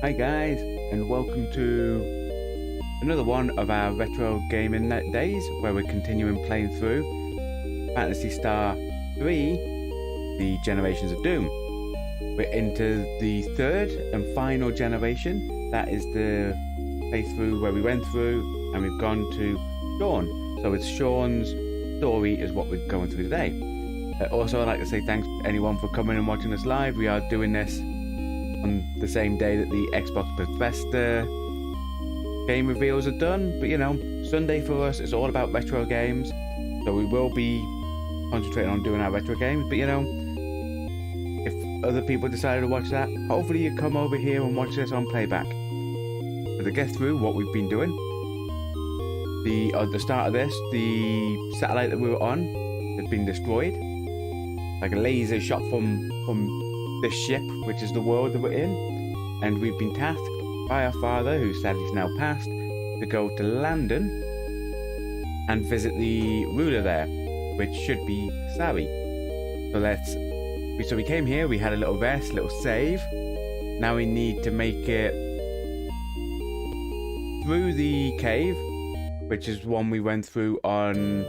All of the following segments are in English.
Hi guys, and welcome to another one of our retro gaming days where we're continuing playing through Phantasy Star 3, the Generations of Doom. We're into the third and final generation. That is the playthrough where we went through and we've gone to Sean. So it's Sean's story is what we're going through today. Also, I'd like to say thanks to anyone for coming and watching us live. We are doing this on the same day that the Xbox Bethesda game reveals are done, but you know, Sunday for us is all about retro games, so we will be concentrating on doing our retro games. But you know, if other people decided to watch that, hopefully you come over here and watch this on playback. But to get through what we've been doing, at the start of this, the satellite that we were on had been destroyed, like a laser shot from this ship, which is the world that we're in, and we've been tasked by our father, who sadly is now passed, to go to London and visit the ruler there, which should be Sari. So we came here, we had a little rest, little save. Now we need to make it through the cave, which is one we went through on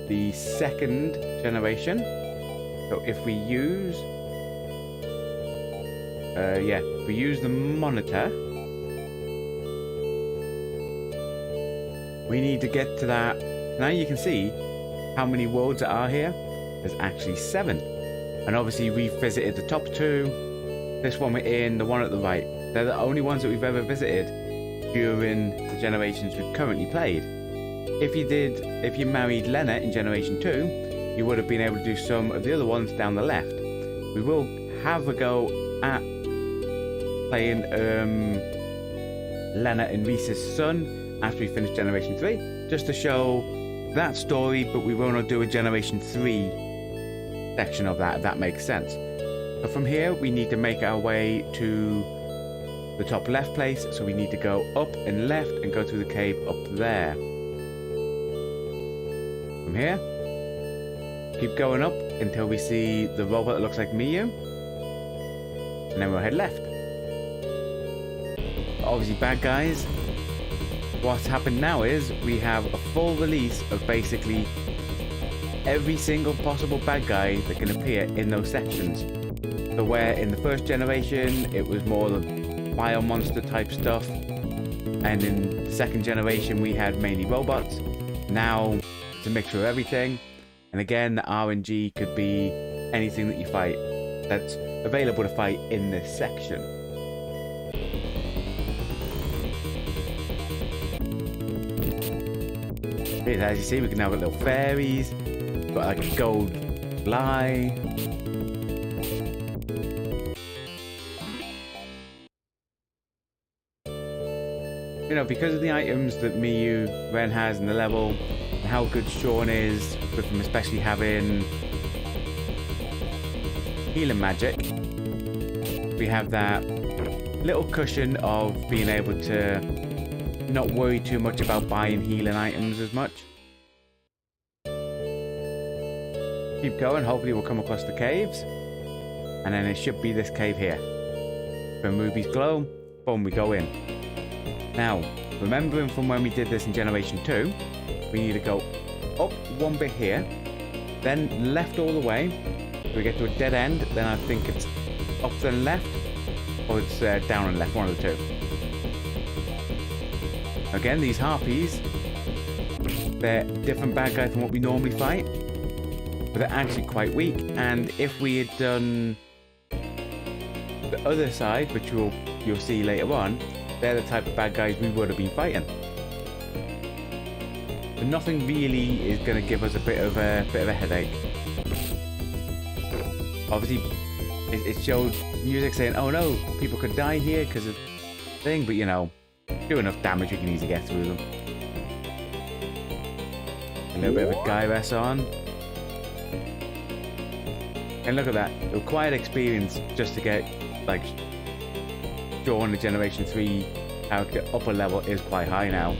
the second generation. So if we use we use the monitor, we need to get to that. Now you can see how many worlds there are here. There's actually 7. And obviously we've visited the top 2, this one we're in, the one at the right. They're the only ones that we've ever visited during the generations we've currently played. If you married Lena in Generation 2, you would have been able to do some of the other ones down the left. We will have a go at playing Lena and Reese's son after we finish Generation 3, just to show that story, but we will not do a Generation 3 section of that, if that makes sense. So from here, we need to make our way to the top left place, so we need to go up and left and go through the cave up there. From here, keep going up until we see the robot that looks like Miyu, and then we'll head left. Obviously bad guys. What's happened now is we have a full release of basically every single possible bad guy that can appear in those sections. So where in the first generation it was more the bio monster type stuff, and in the second generation we had mainly robots. Now it's a mixture of everything, and again the RNG could be anything that you fight that's available to fight in this section. As you see, we can now get little fairies, we've got like a gold fly. You know, because of the items that Miyu, Ren has in the level, and how good Sean is with them, especially having healing magic, we have that little cushion of being able to not worry too much about buying healing items as much. Keep going, hopefully we'll come across the caves, and then it should be this cave here. When rubies glow, boom, we go in. Now, remembering from when we did this in Generation 2, we need to go up one bit here, then left all the way, we get to a dead end, then I think it's up and left, or it's down and left, one of the two. Again, these harpies, they're different bad guys from what we normally fight, but they're actually quite weak. And if we had done the other side, which you'll see later on, they're the type of bad guys we would have been fighting. But nothing really is going to give us a bit of a headache. Obviously, it showed music saying, "Oh no, people could die here because of thing," but you know, do enough damage, we can easily get through them. A little bit of a Gyres on. And look at that. It required experience just to get, like, Sean the Generation 3 character upper level is quite high now.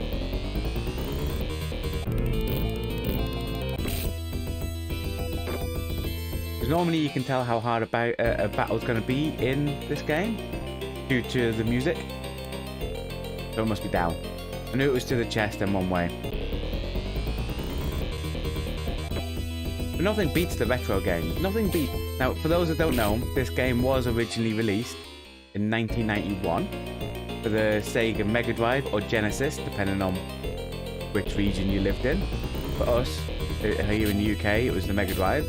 Because normally you can tell how hard a battle's going to be in this game. due to the music. So it must be down. I knew it was to the chest in one way. But nothing beats the retro game. Nothing beats... Now, for those that don't know, this game was originally released in 1991 for the Sega Mega Drive or Genesis, depending on which region you lived in. For us, here in the UK, it was the Mega Drive.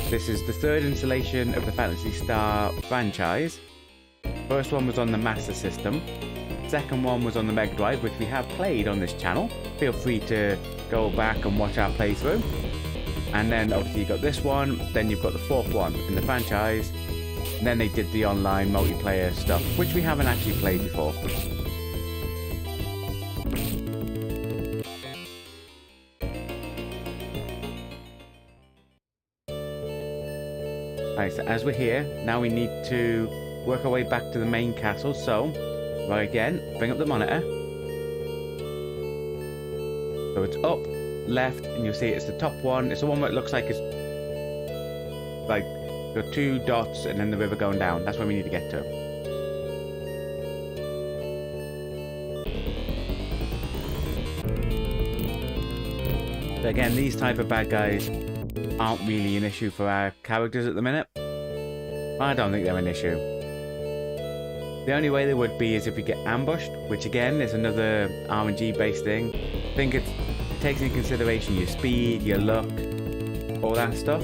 This is the third installation of the Phantasy Star franchise. First one was on the Master System. Second one was on the Mega Drive, which we have played on this channel. Feel free to go back and watch our playthrough. And then obviously you got this one, then you've got the fourth one in the franchise. And then they did the online multiplayer stuff, which we haven't actually played before. Right, so as we're here, now we need to work our way back to the main castle. So, right again, bring up the monitor. So it's up, left, and you'll see it's the top one. It's the one that looks like it's like got two dots and then the river going down. That's where we need to get to. But again, these type of bad guys aren't really an issue for our characters at the minute. I don't think they're an issue. The only way they would be is if we get ambushed, which again is another RNG based thing. I think it takes into consideration your speed, your luck, all that stuff.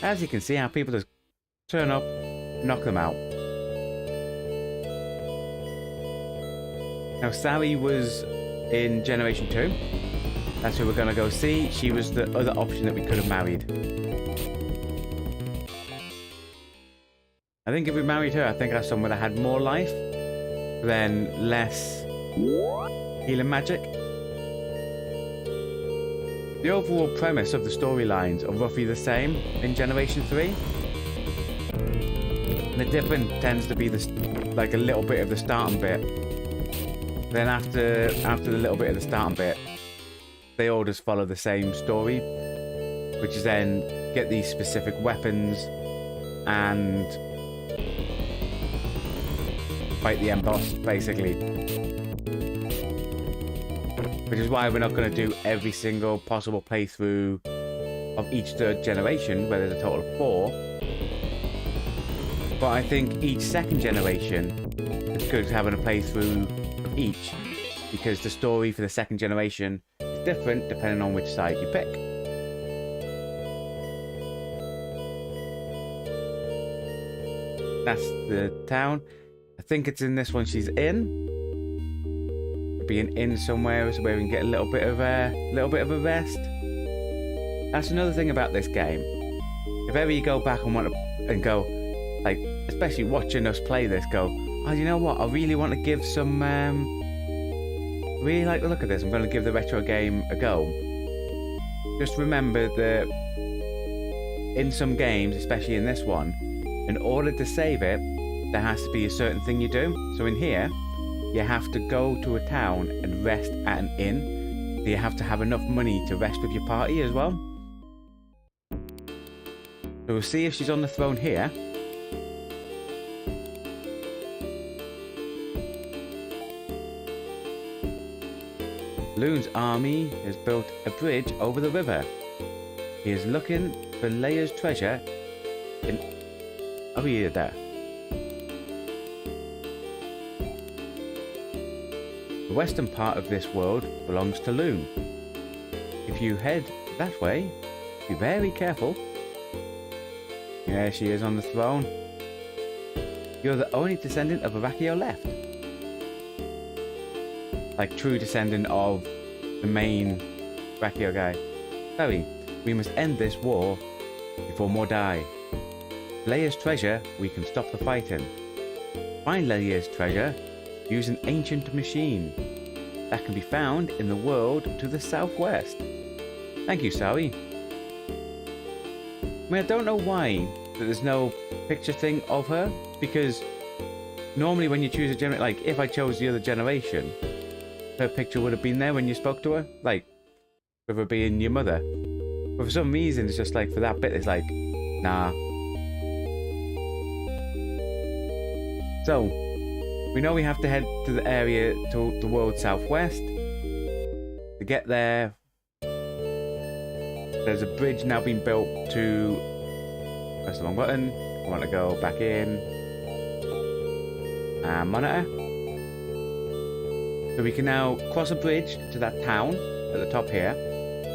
As you can see, how people just turn up, knock them out. Now Sari was in Generation 2. That's who we're going to go see. She was the other option that we could have married. I think if we married her, I think our son would have had more life, then less healing magic. The overall premise of the storylines are roughly the same in Generation 3. The difference tends to be like a little bit of the starting bit. Then after the little bit of the starting bit, they all just follow the same story, which is then get these specific weapons and fight the end boss, basically. Which is why we're not going to do every single possible playthrough of each third generation, where there's a total of 4. But I think each second generation is good having a playthrough of each, because the story for the second generation is different depending on which side you pick. That's the town. I think it's in this one she's in. Be an inn somewhere so where we can get a little bit of a rest. That's another thing about this game. If ever you go back and want to and go, like, especially watching us play this, go, oh, you know what? I really want to give some. Really like the look of this. I'm going to give the retro game a go. Just remember that in some games, especially in this one, in order to save it, there has to be a certain thing you do. So in here, you have to go to a town and rest at an inn. So you have to have enough money to rest with your party as well. So we'll see if she's on the throne here. Loon's army has built a bridge over the river. He is looking for Laya's treasure in... Oh, yeah, there. The western part of this world belongs to Loon. If you head that way, be very careful. There she is on the throne. You're the only descendant of Arachio left. Like true descendant of the main Arachio guy. Hurry, we must end this war before more die. Laya's treasure, we can stop the fighting. Find Laya's treasure. Use an ancient machine that can be found in the world to the southwest. Thank you, Sari. I mean, I don't know why there's no picture thing of her, because normally when you choose a generation, like if I chose the other generation, her picture would have been there when you spoke to her, like with her being your mother. But for some reason, it's just like for that bit, it's like, nah. So, we know we have to head to the area to the world southwest. To get there, there's a bridge now being built to... Press the wrong button. I want to go back in. And monitor. So we can now cross a bridge to that town at the top here.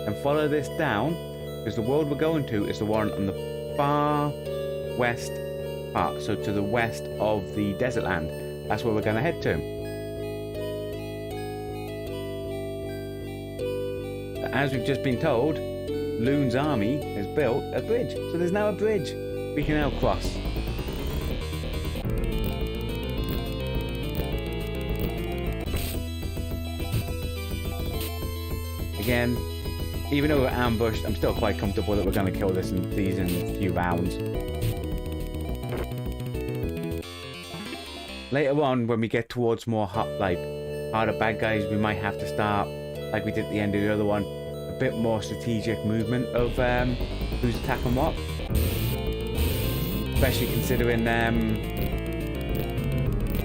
And follow this down. Because the world we're going to is the one on the far west part. So to the west of the desert land. That's where we're going to head to. As we've just been told, Loon's army has built a bridge. So there's now a bridge we can now cross. Again, even though we're ambushed, I'm still quite comfortable that we're going to kill these in a few rounds. Later on, when we get towards more harder bad guys, we might have to start, like we did at the end of the other one, a bit more strategic movement of who's attacking what. Especially considering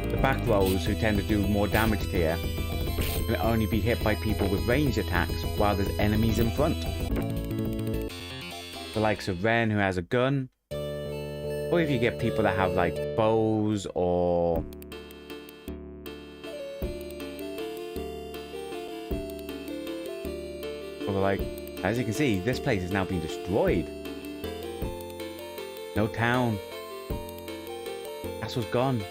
the back rows, who tend to do more damage to you, can only be hit by people with ranged attacks while there's enemies in front. The likes of Ren, who has a gun, or if you get people that have like bows or like, as you can see, this place is now being destroyed. No town. Castle's gone.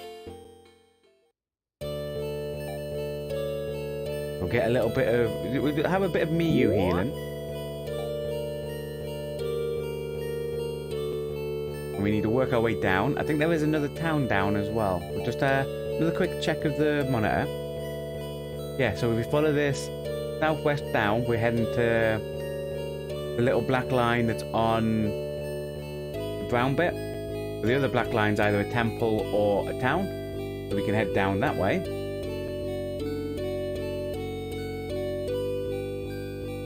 We'll get a little bit of... We'll have a bit of Miyu healing. And we need to work our way down. I think there is another town down as well. But just another quick check of the monitor. Yeah, so if we follow this southwest down, we're heading to the little black line that's on the brown bit. So the other black line's either a temple or a town. So we can head down that way.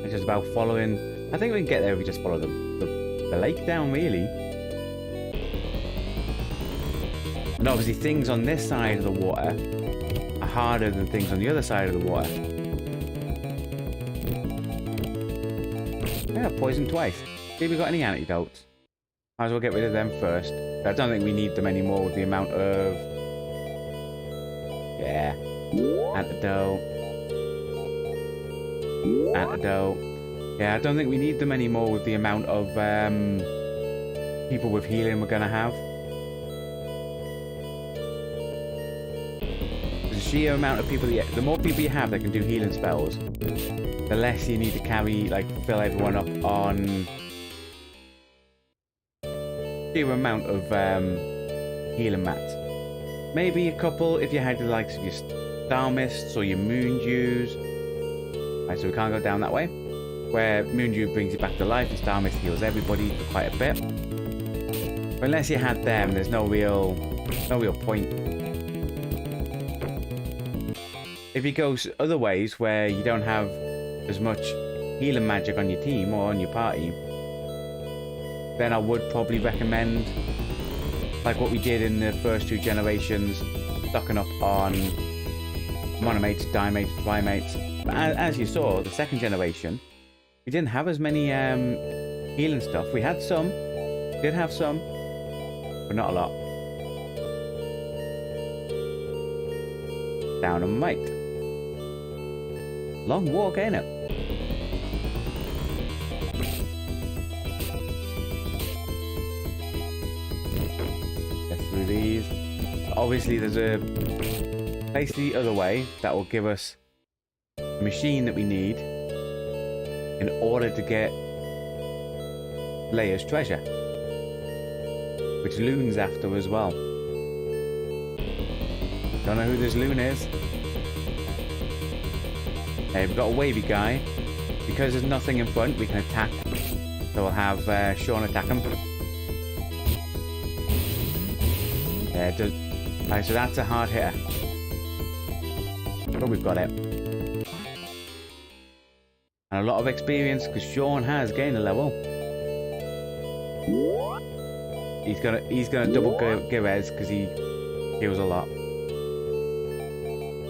It's just about following... I think we can get there if we just follow the lake down, really. And obviously things on this side of the water are harder than things on the other side of the water. Yeah, poisoned twice. See if we got any antidotes. Might as well get rid of them first. I don't think we need them anymore with the amount of... Yeah. Antidote. Antidote. Yeah, I don't think we need them anymore with the amount of people with healing we're going to have. The sheer amount of people... The more people you have that can do healing spells, the less you need to carry, like, fill everyone up on sheer amount of healing mats. Maybe a couple if you had the likes of your Star Mists or your Moon Dews. Right, so we can't go down that way. Where Moon Dew brings you back to life and Star Mist heals everybody for quite a bit. But unless you had them, there's no real point. If you go other ways where you don't have as much healing magic on your team or on your party, then I would probably recommend, like what we did in the first two generations, stocking up on monomates, dimates, trimates. But as you saw, the second generation, we didn't have as many healing stuff. We had some, did have some, but not a lot. Down a mate. Long walk, ain't it? Get through these. Obviously, there's a place the other way that will give us the machine that we need in order to get Laya's treasure, which Loon's after as well. Don't know who this Loon is. Hey, we've got a wavy guy. Because there's nothing in front, we can attack. So we'll have Sean attack him. Yeah, right, so that's a hard hitter. But we've got it. And a lot of experience, because Sean has gained a level. He's gonna double Gires because he heals a lot.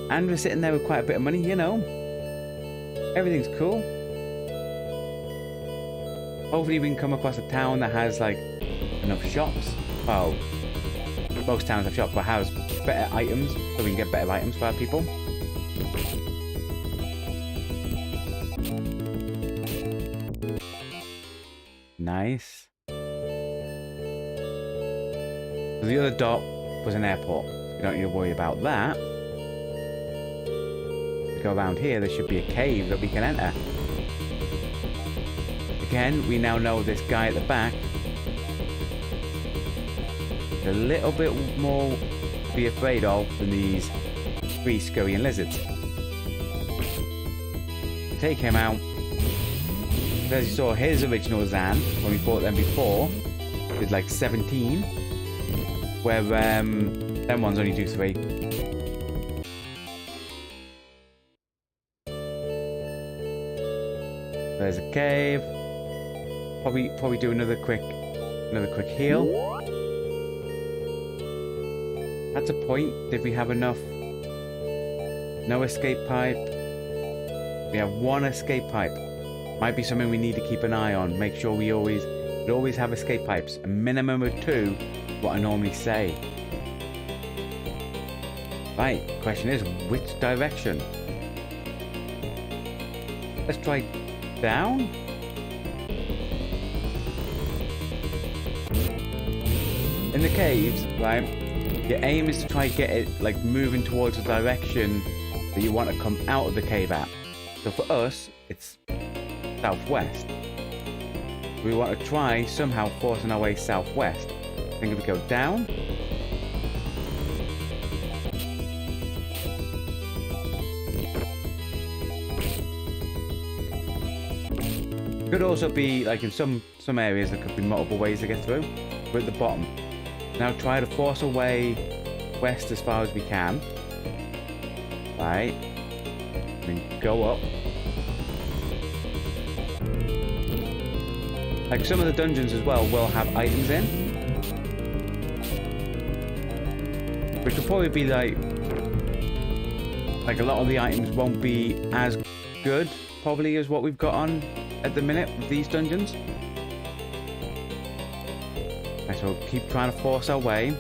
And we're sitting there with quite a bit of money, you know. Everything's cool. Hopefully we can come across a town that has, like, enough shops. Well, most towns have shops, but has better items, so we can get better items for our people. Nice. So the other dot was an airport. You don't need to worry about that. If we go around here, there should be a cave that we can enter. Again, we now know this guy at the back. A little bit more to be afraid of than these 3 scurrying lizards. Take him out. As you saw, his original Zan, when we fought them before, is like 17. Where them ones only do 3. There's a cave. Probably do another quick heal. At a point, did we have enough? No escape pipe. We have 1 escape pipe. Might be something we need to keep an eye on. Make sure we always have escape pipes. A minimum of 2, what I normally say. Right, question is, which direction? Let's try down. In the caves, right, your aim is to try to get it like moving towards the direction that you want to come out of the cave at. So for us, it's southwest. We want to try somehow forcing our way southwest. I think if we go down. Could also be like in some areas there could be multiple ways to get through. We're at the bottom. Now try to force our way west as far as we can. Right. Then go up. Like some of the dungeons as well will have items in. Which will probably be like a lot of the items won't be as good probably as what we've got on at the minute with these dungeons. Okay, so we'll keep trying to force our way.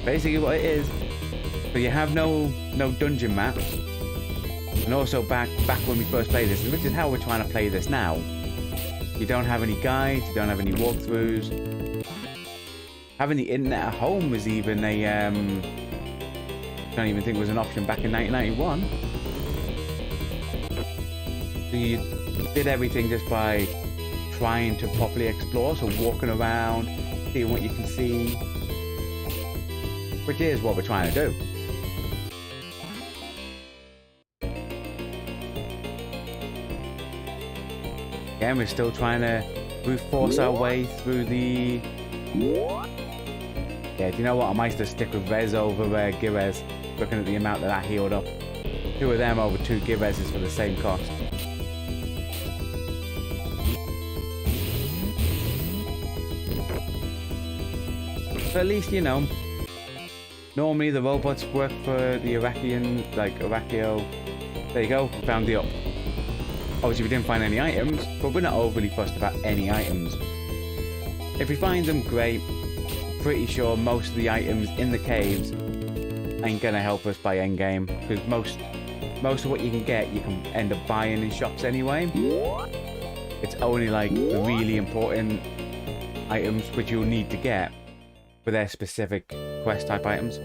Basically what it is, so you have no dungeon map. And also back when we first played this, which is how we're trying to play this now. You don't have any guides, you don't have any walkthroughs. Having the internet at home was even a I don't even think it was an option back in 1991. So you did everything just by trying to properly explore, so walking around, seeing what you can see. Which is what we're trying to do. Again, we're still trying to force our way through the... Yeah, do you know what? I might just stick with Rez over Girez, looking at the amount that healed up. 2 of them over 2 Girezes for the same cost. But at least, you know, normally the robots work for the Iraqian, like Irakio. There you go, we found the up. Obviously we didn't find any items, but we're not overly fussed about any items. If we find them, great. Pretty sure most of the items in the caves ain't gonna help us by endgame, because most of what you can get, you can end up buying in shops anyway. It's only like the really important items which you'll need to get for their specific quest type items.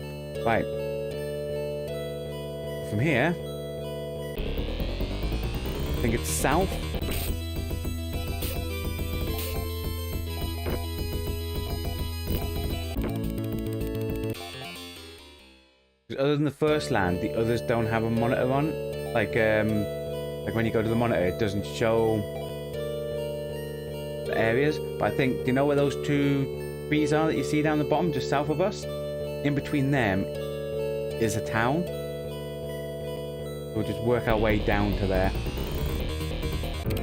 Right. From here, I think it's south. Other than the first land, the others don't have a monitor on. Like when you go to the monitor, it doesn't show the areas. But I think, do you know where those 2 trees are that you see down the bottom, just south of us? In between them is a town. We'll just work our way down to there.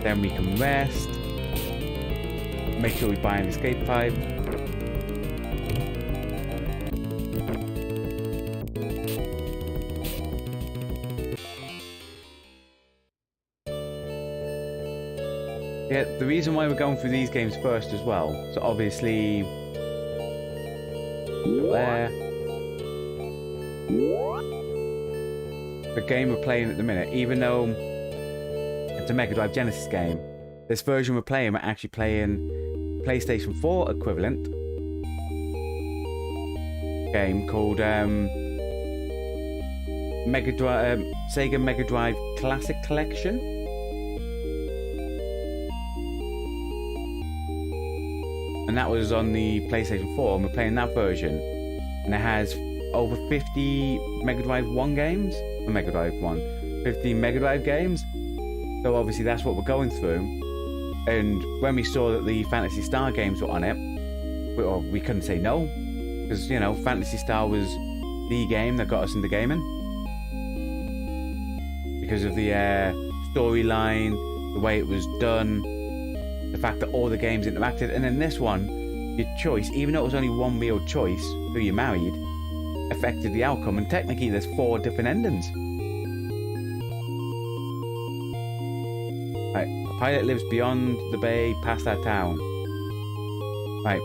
Then we can rest. Make sure we buy an escape pipe. Yeah, the reason why we're going through these games first as well. So obviously, there. The game we're playing at the minute, even though it's a Mega Drive Genesis game, this version we're playing, we're actually playing PlayStation 4 equivalent game called Sega Mega Drive Classic Collection. And that was on the PlayStation 4, and we're playing that version. And it has over 50 Mega Drive 1 games. Or Mega Drive 1. 50 Mega Drive games. So obviously that's what we're going through. And when we saw that the Phantasy Star games were on it, we couldn't say no. Because, you know, Phantasy Star was the game that got us into gaming. Because of the storyline, the way it was done, the fact that all the games interacted. And then this one, your choice, even though it was only one real choice, who you married, affected the outcome. And technically there's 4 different endings. Right, a pilot lives beyond the bay, past our town. Right.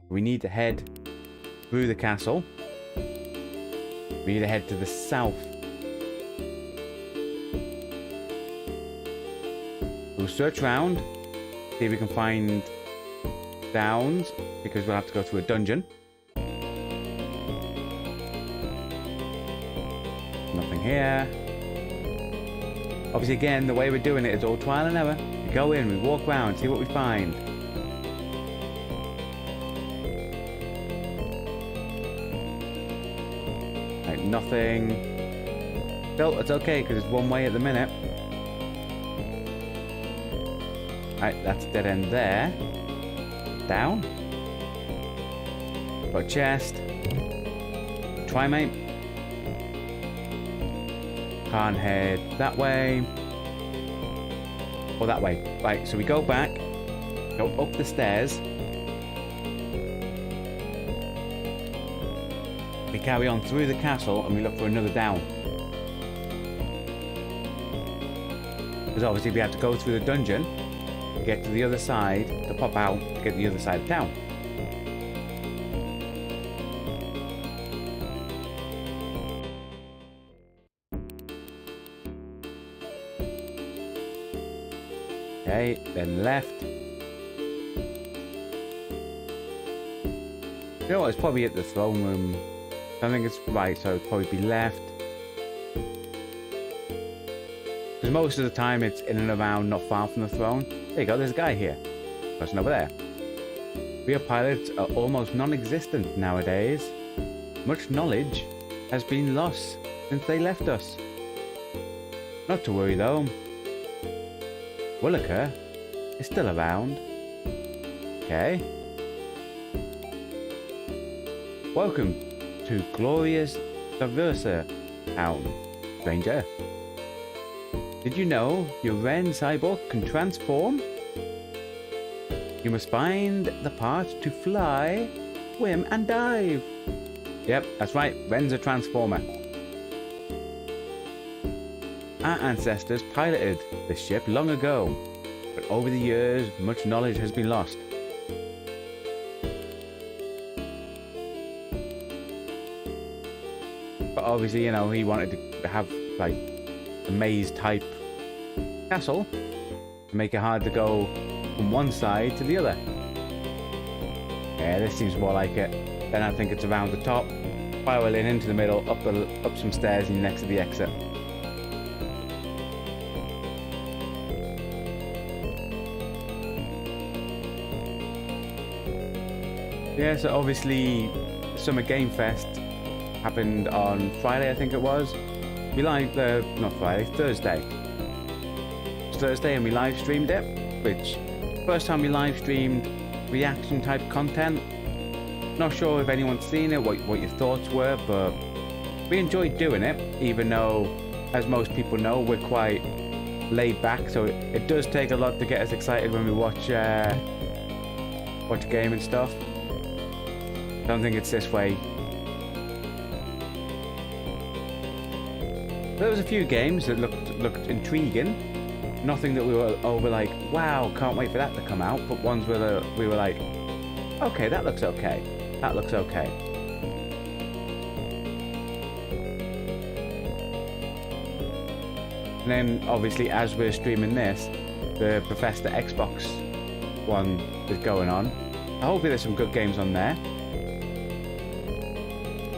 We need to head through the castle. We need to head to the south. We'll search around, see if we can find downs, because we'll have to go through a dungeon. Nothing here. Obviously, again, the way we're doing it is all trial and error. We go in, we walk around, see what we find. Right, nothing. Still, it's okay, because it's one way at the minute. Right, that's a dead end there. Down. Got a chest. Try, mate. Can't head that way. Or that way. Right, so we go back. Go up the stairs. We carry on through the castle and we look for another down. Because obviously we have to go through the dungeon, get to the other side, to pop out, to get to the other side of town. Okay, then left. You know what, it's probably at the throne room. I don't think it's right, so it'll probably be left. Because most of the time it's in and around, not far from the throne. There you go, there's a guy here. Person over there. Real pilots are almost non-existent nowadays. Much knowledge has been lost since they left us. Not to worry though. Williker is still around. Okay. Welcome to glorious Traverser Town, stranger. Did you know your Ren cyborg can transform? You must find the parts to fly, swim, and dive. Yep, that's right, Ren's a transformer. Our ancestors piloted this ship long ago, but over the years, much knowledge has been lost. But obviously, you know, he wanted to have, like, a maze-type castle to make it hard to go from one side to the other. Yeah, this seems more like it. Then I think it's around the top, spiraling into the middle, up some stairs, and you're next to the exit. Yeah, so obviously, Summer Game Fest happened on Friday, I think it was. We live, not Friday, Thursday. It was Thursday and we live streamed it, which, first time we live streamed reaction type content. Not sure if anyone's seen it, what your thoughts were, but we enjoyed doing it, even though, as most people know, we're quite laid back, so it does take a lot to get us excited when we watch a game and stuff. I don't think it's this way. There was a few games that looked intriguing. Nothing that we were like, wow, can't wait for that to come out. But ones where we were like, okay, that looks okay. That looks okay. And then, obviously, as we're streaming this, the Bethesda Xbox one is going on. Hopefully there's some good games on there.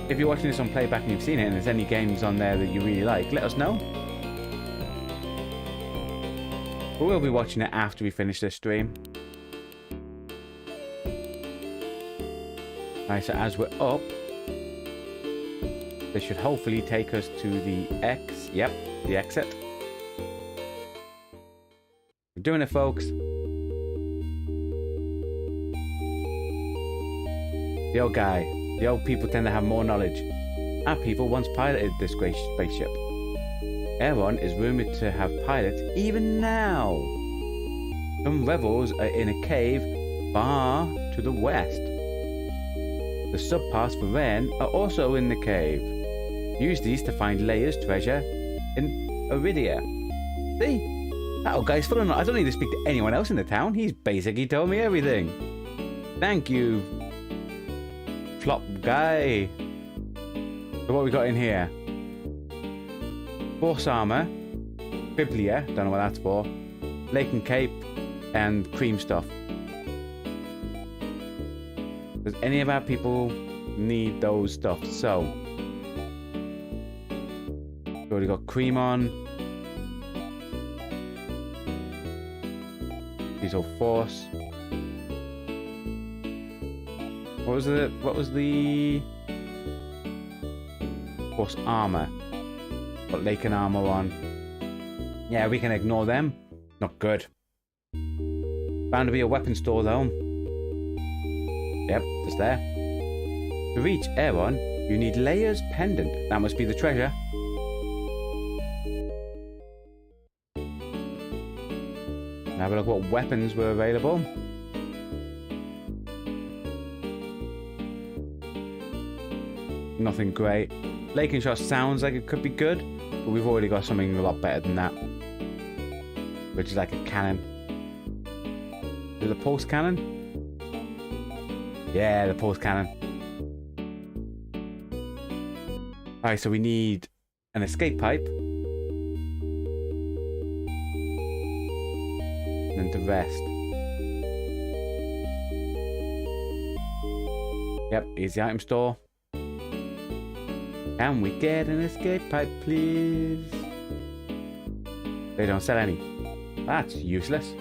If you're watching this on playback and you've seen it and there's any games on there that you really like, let us know. We'll be watching it after we finish this stream. Alright, so as we're up, this should hopefully take us to the the exit. We're doing it, folks. The old guy. The old people tend to have more knowledge. Our people once piloted this great spaceship. Aaron is rumored to have pilots even now. Some rebels are in a cave far to the west. The subparts for Ren are also in the cave. Use these to find Laya's treasure in Iridia. See? That old guy's full of knowledge. I don't need to speak to anyone else in the town. He's basically told me everything. Thank you, flop guy. So what we got in here? Force armor, Biblia, don't know what that's for, Lake and Cape, and cream stuff. Does any of our people need those stuff? So, we already got cream on. Diesel force. What was the force armor? Got Lake and armor on. Yeah, we can ignore them. Not good. Bound to be a weapon store though. Yep, just there. To reach Aaron, you need Laya's pendant. That must be the treasure. Now have a look what weapons were available. Nothing great. Lake and shot sounds like it could be good, but we've already got something a lot better than that, which is like a cannon. Is it the pulse cannon? Yeah, the pulse cannon. Alright, so we need an escape pipe. And then to rest. Yep, here's the item store. Can we get an escape pipe, please? They don't sell any. That's useless.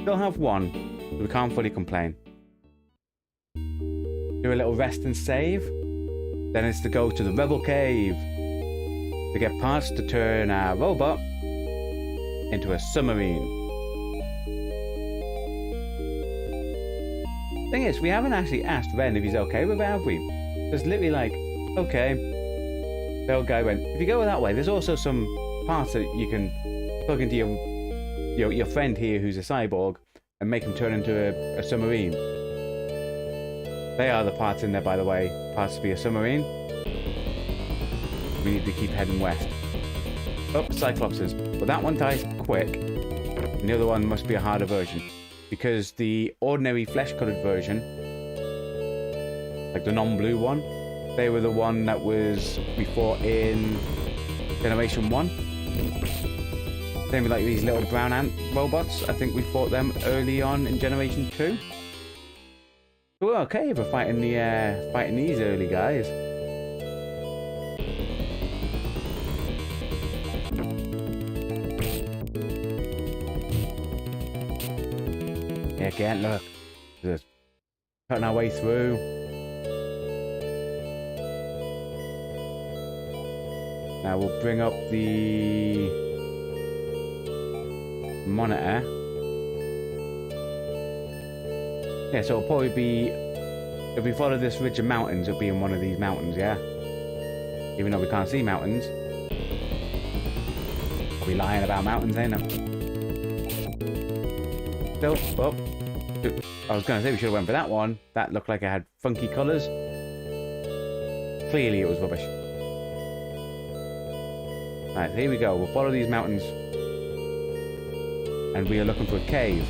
Still have one, so we can't fully complain. Do a little rest and save. Then it's to go to the Rebel Cave to get parts to turn our robot into a submarine. Thing is, we haven't actually asked Ren if he's okay with it, have we? There's literally like, okay. The old guy went, if you go that way, there's also some parts that you can plug into your friend here who's a cyborg and make him turn into a submarine. They are the parts in there, by the way. Parts to be a submarine. We need to keep heading west. Oh, Cyclopses. But that one dies quick. And the other one must be a harder version. Because the ordinary flesh-colored version, like the non-blue one, they were the one that we fought in Generation 1. Same with like these little brown ant robots. I think we fought them early on in Generation 2. So we're okay for fighting these early guys. Yeah, again, look. Just cutting our way through. Now we'll bring up the monitor. Yeah, so it'll probably be, if we follow this ridge of mountains, it'll be in one of these mountains, yeah? Even though we can't see mountains. I'll be lying about mountains, ain't I? Still, oh, I was going to say we should have went for that one. That looked like it had funky colours. Clearly it was rubbish. Right, here we go. We'll follow these mountains. And we are looking for a cave.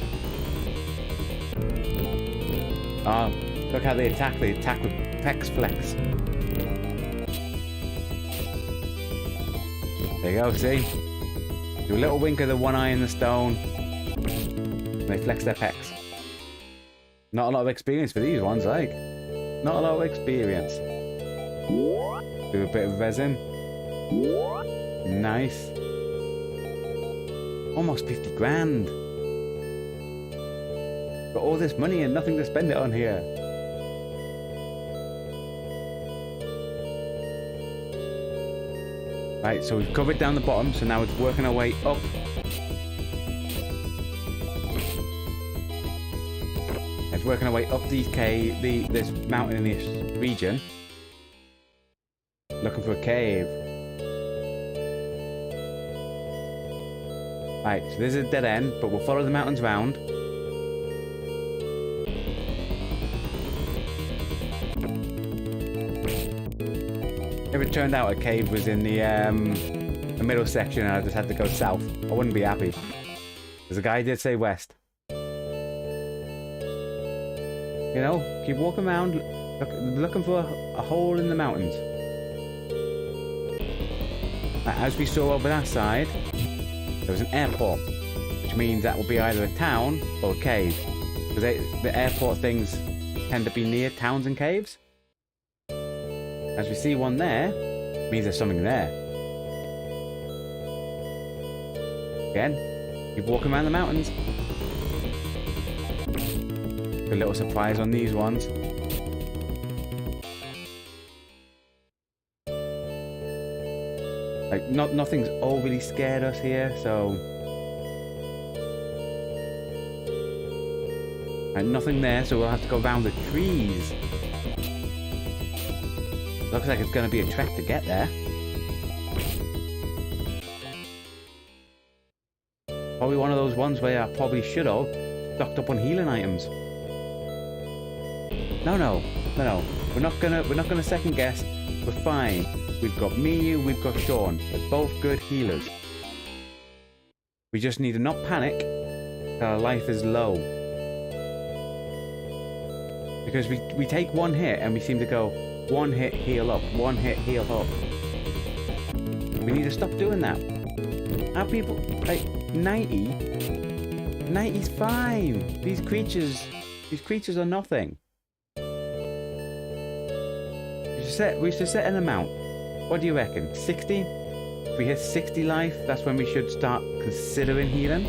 Oh, look how they attack. They attack with Pex Flex. There you go, see? Do a little wink of the one eye in the stone. And they flex their pecs. Not a lot of experience for these ones, like. Not a lot of experience. Do a bit of resin. Nice. Almost 50 grand. Got all this money and nothing to spend it on here. Right, so we've covered down the bottom, so now it's working our way up. It's working our way up these this mountainous region. Looking for a cave. Right, so this is a dead end, but we'll follow the mountains round. If it turned out a cave was in the middle section and I just had to go south, I wouldn't be happy. Because the guy did say west. You know, keep walking around, looking for a hole in the mountains. As we saw over that side, there was an airport, which means that will be either a town or a cave. Because the airport things tend to be near towns and caves. As we see one there, it means there's something there. Again, keep walking around the mountains. A little surprise on these ones. Like, nothing's overly scared us here, so... And nothing there, so we'll have to go around the trees. Looks like it's going to be a trek to get there. Probably one of those ones where I probably should have stocked up on healing items. No. We're not gonna second guess. We're fine. We've got Miyu, we've got Sean. They're both good healers. We just need to not panic that our life is low. Because we take one hit and we seem to go one hit, heal up, one hit, heal up. We need to stop doing that. Our people, like 90? 90's fine. These creatures are nothing. We should set an amount. What do you reckon? 60? If we hit 60 life, that's when we should start considering healing.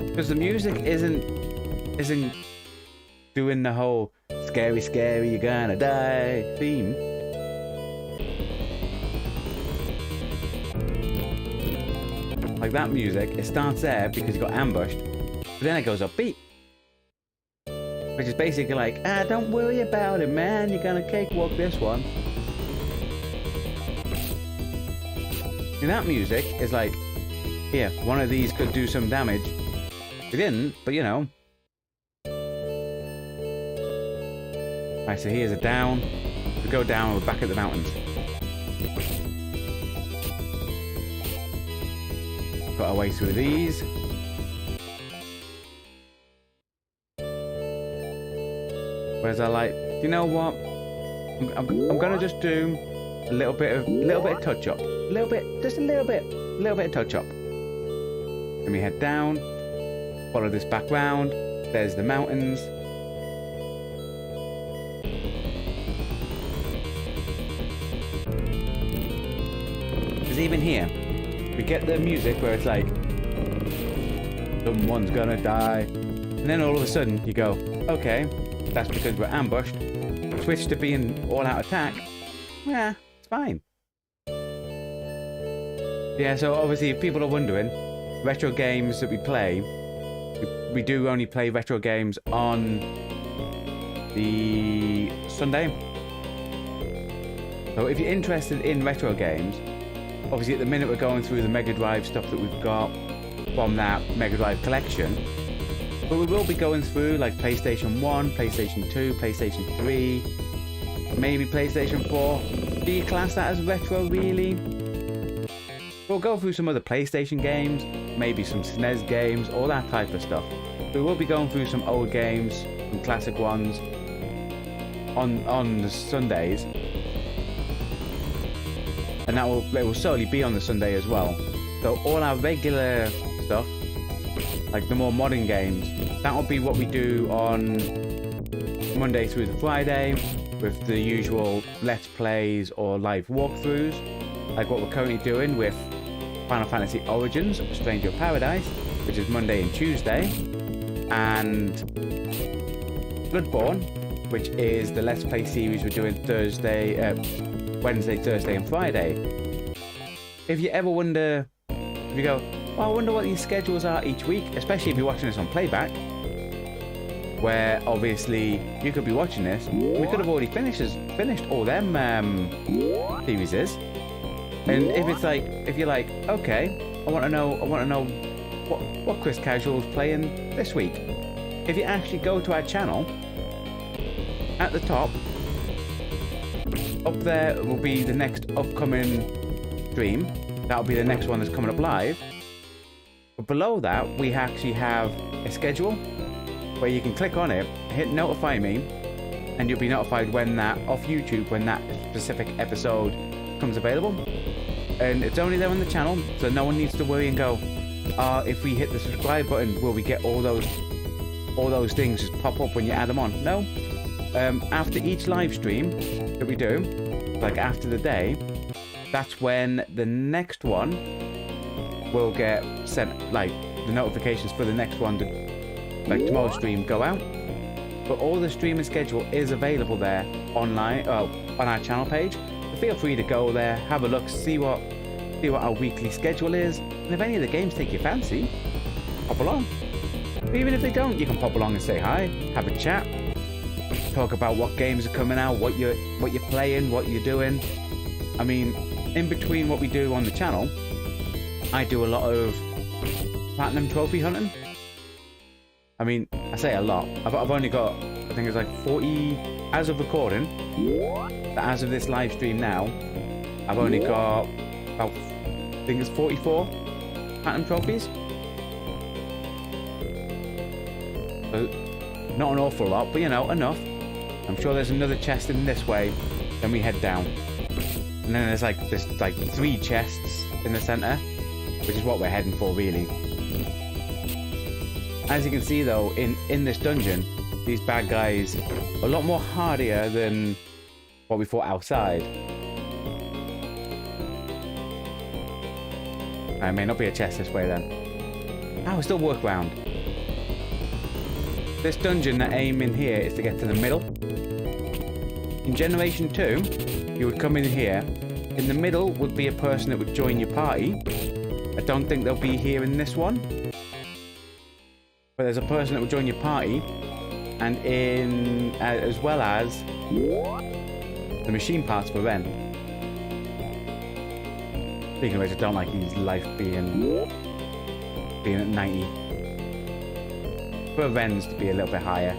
Because the music isn't doing the whole scary, scary, you're gonna die theme. Like that music, it starts there because you got ambushed, but then it goes upbeat. Which is basically like, don't worry about it, man. You're gonna cakewalk this one. And that music is like, here, one of these could do some damage. It didn't, but you know. Right, so here's a down. We go down, we're back at the mountains. Got our way through these. Whereas I like, you know what? I'm gonna just do a little bit of touch up, just a little bit of touch up. Then we head down, follow this back round. There's the mountains. Because even here, we get the music where it's like, someone's gonna die, and then all of a sudden you go, okay. That's because we're ambushed. Switch to being all-out attack. Yeah, it's fine. Yeah, so obviously if people are wondering, retro games that we play, we do only play retro games on the Sunday. So if you're interested in retro games, obviously at the minute we're going through the Mega Drive stuff that we've got from that Mega Drive collection. But we will be going through like PlayStation 1, PlayStation 2, PlayStation 3, maybe PlayStation 4. Do you class that as retro, really? We'll go through some other PlayStation games, maybe some SNES games, all that type of stuff. We will be going through some old games, some classic ones on the Sundays. And it will certainly be on the Sunday as well. So all our regular stuff, like the more modern games, that will be what we do on Monday through to Friday, with the usual Let's Plays or live walkthroughs, like what we're currently doing with Final Fantasy Origins, Stranger of Paradise, which is Monday and Tuesday, and Bloodborne, which is the Let's Play series we're doing Wednesday, Thursday and Friday. If you ever wonder, if you go, well, I wonder what these schedules are each week, especially if you're watching this on playback, where obviously you could be watching this, we could have already finished all them series. And if it's like, if you're like, okay, I want to know what Chris Casual's playing this week. If you actually go to our channel, at the top, up there will be the next upcoming stream. That'll be the next one that's coming up live. But below that, we actually have a schedule where you can click on it, hit notify me, and you'll be notified when that, off YouTube, when that specific episode comes available. And it's only there on the channel, so no one needs to worry and go, if we hit the subscribe button, will we get all those things just pop up when you add them on? No. After each live stream that we do, like after the day, that's when the next one will get sent, like the notifications for the next one to, like tomorrow's stream, go out. But all the streaming schedule is available there online, on our channel page. So feel free to go there, have a look, see what our weekly schedule is, and if any of the games take your fancy, pop along. But even if they don't, you can pop along and say hi, have a chat, talk about what games are coming out, what you're playing, what you're doing. I mean, in between what we do on the channel, I do a lot of platinum trophy hunting. I mean, I say a lot. I've only got, I think it's like 40 as of recording. But as of this live stream now, I've only got about, I think it's 44 platinum trophies. So, not an awful lot, but you know, enough. I'm sure there's another chest in this way. Then we head down, and then there's like 3 chests in the center, which is what we're heading for, really. As you can see, though, in this dungeon, these bad guys are a lot more hardier than what we fought outside. There may not be a chest this way then. Ah, we still work round. This dungeon, the aim in here is to get to the middle. In Generation 2, you would come in here. In the middle would be a person that would join your party. I don't think they'll be here in this one. But there's a person that will join your party. And in, as well as the machine parts for Ren. Speaking of which, I don't like his life being at 90. For Ren's to be a little bit higher.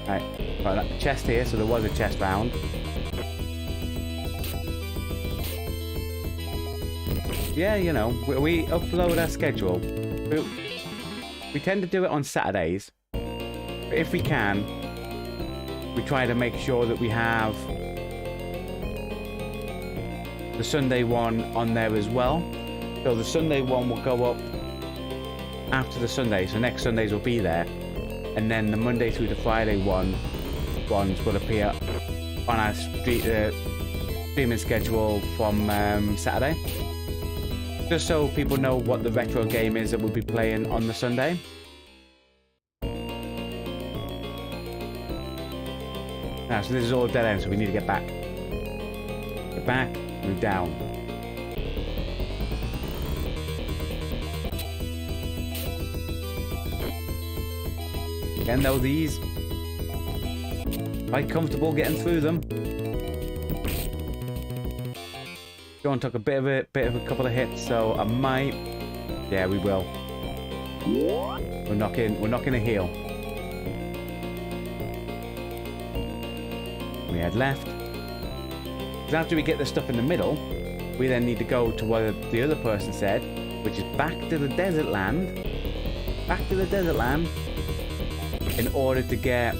Right, got a chest here, so there was a chest round. Yeah, you know, we upload our schedule. We tend to do it on Saturdays. But if we can, we try to make sure that we have the Sunday one on there as well. So the Sunday one will go up after the Sunday, so next Sundays will be there. And then the Monday through to Friday ones will appear on our streaming schedule from Saturday. Just so people know what the retro game is that we'll be playing on the Sunday. Now, so this is all dead end, so we need to get back. Get back, move down. Again, though, these quite comfortable getting through them. John took a bit of a couple of hits, so I might. Yeah, we will. We're not gonna heal. We head left. Because after we get the stuff in the middle, we then need to go to what the other person said, which is back to the desert land. Back to the desert land. In order to get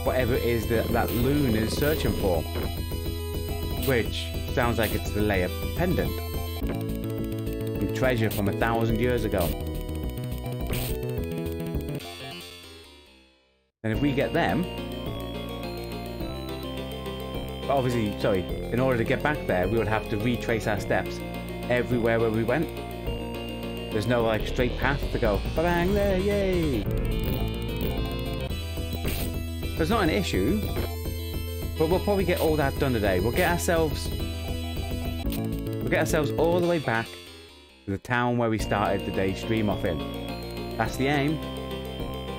whatever it is that loon is searching for. Which sounds like it's the Laya pendant. Some treasure from 1,000 years ago. And if we get them... Obviously, sorry, in order to get back there, we would have to retrace our steps everywhere where we went. There's no, like, straight path to go, bang there, yay! So it's not an issue, but we'll probably get all that done today. We'll get ourselves all the way back to the town where we started the day stream off in. That's the aim.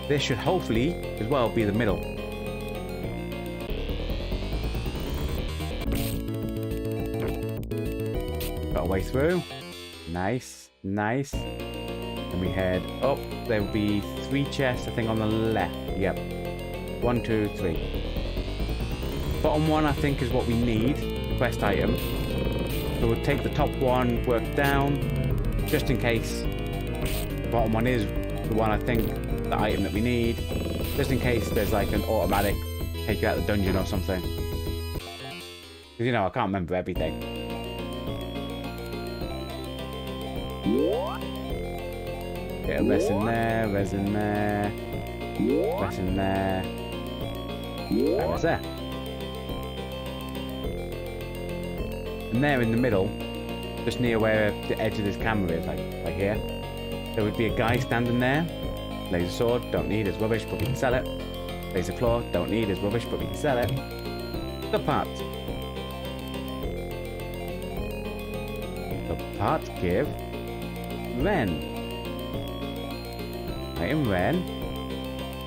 This should hopefully, as well, be the middle. Got a way through. Nice, nice. And we head up. There will be 3 chests, I think, on the left. Yep. 1, 2, 3. Bottom one, I think, is what we need. The quest item. So we'll take the top one, work down, just in case. The bottom one is the one, I think, the item that we need. Just in case there's like an automatic take you out of the dungeon or something. Because, you know, I can't remember everything. Get a res in there, res in there, res in there. That was there. And there in the middle, just near where the edge of this camera is, like here, there would be a guy standing there. Laser sword, don't need, it's rubbish, but we can sell it. Laser claw, don't need, it's rubbish, but we can sell it. The parts. The parts give Ren. Item Ren.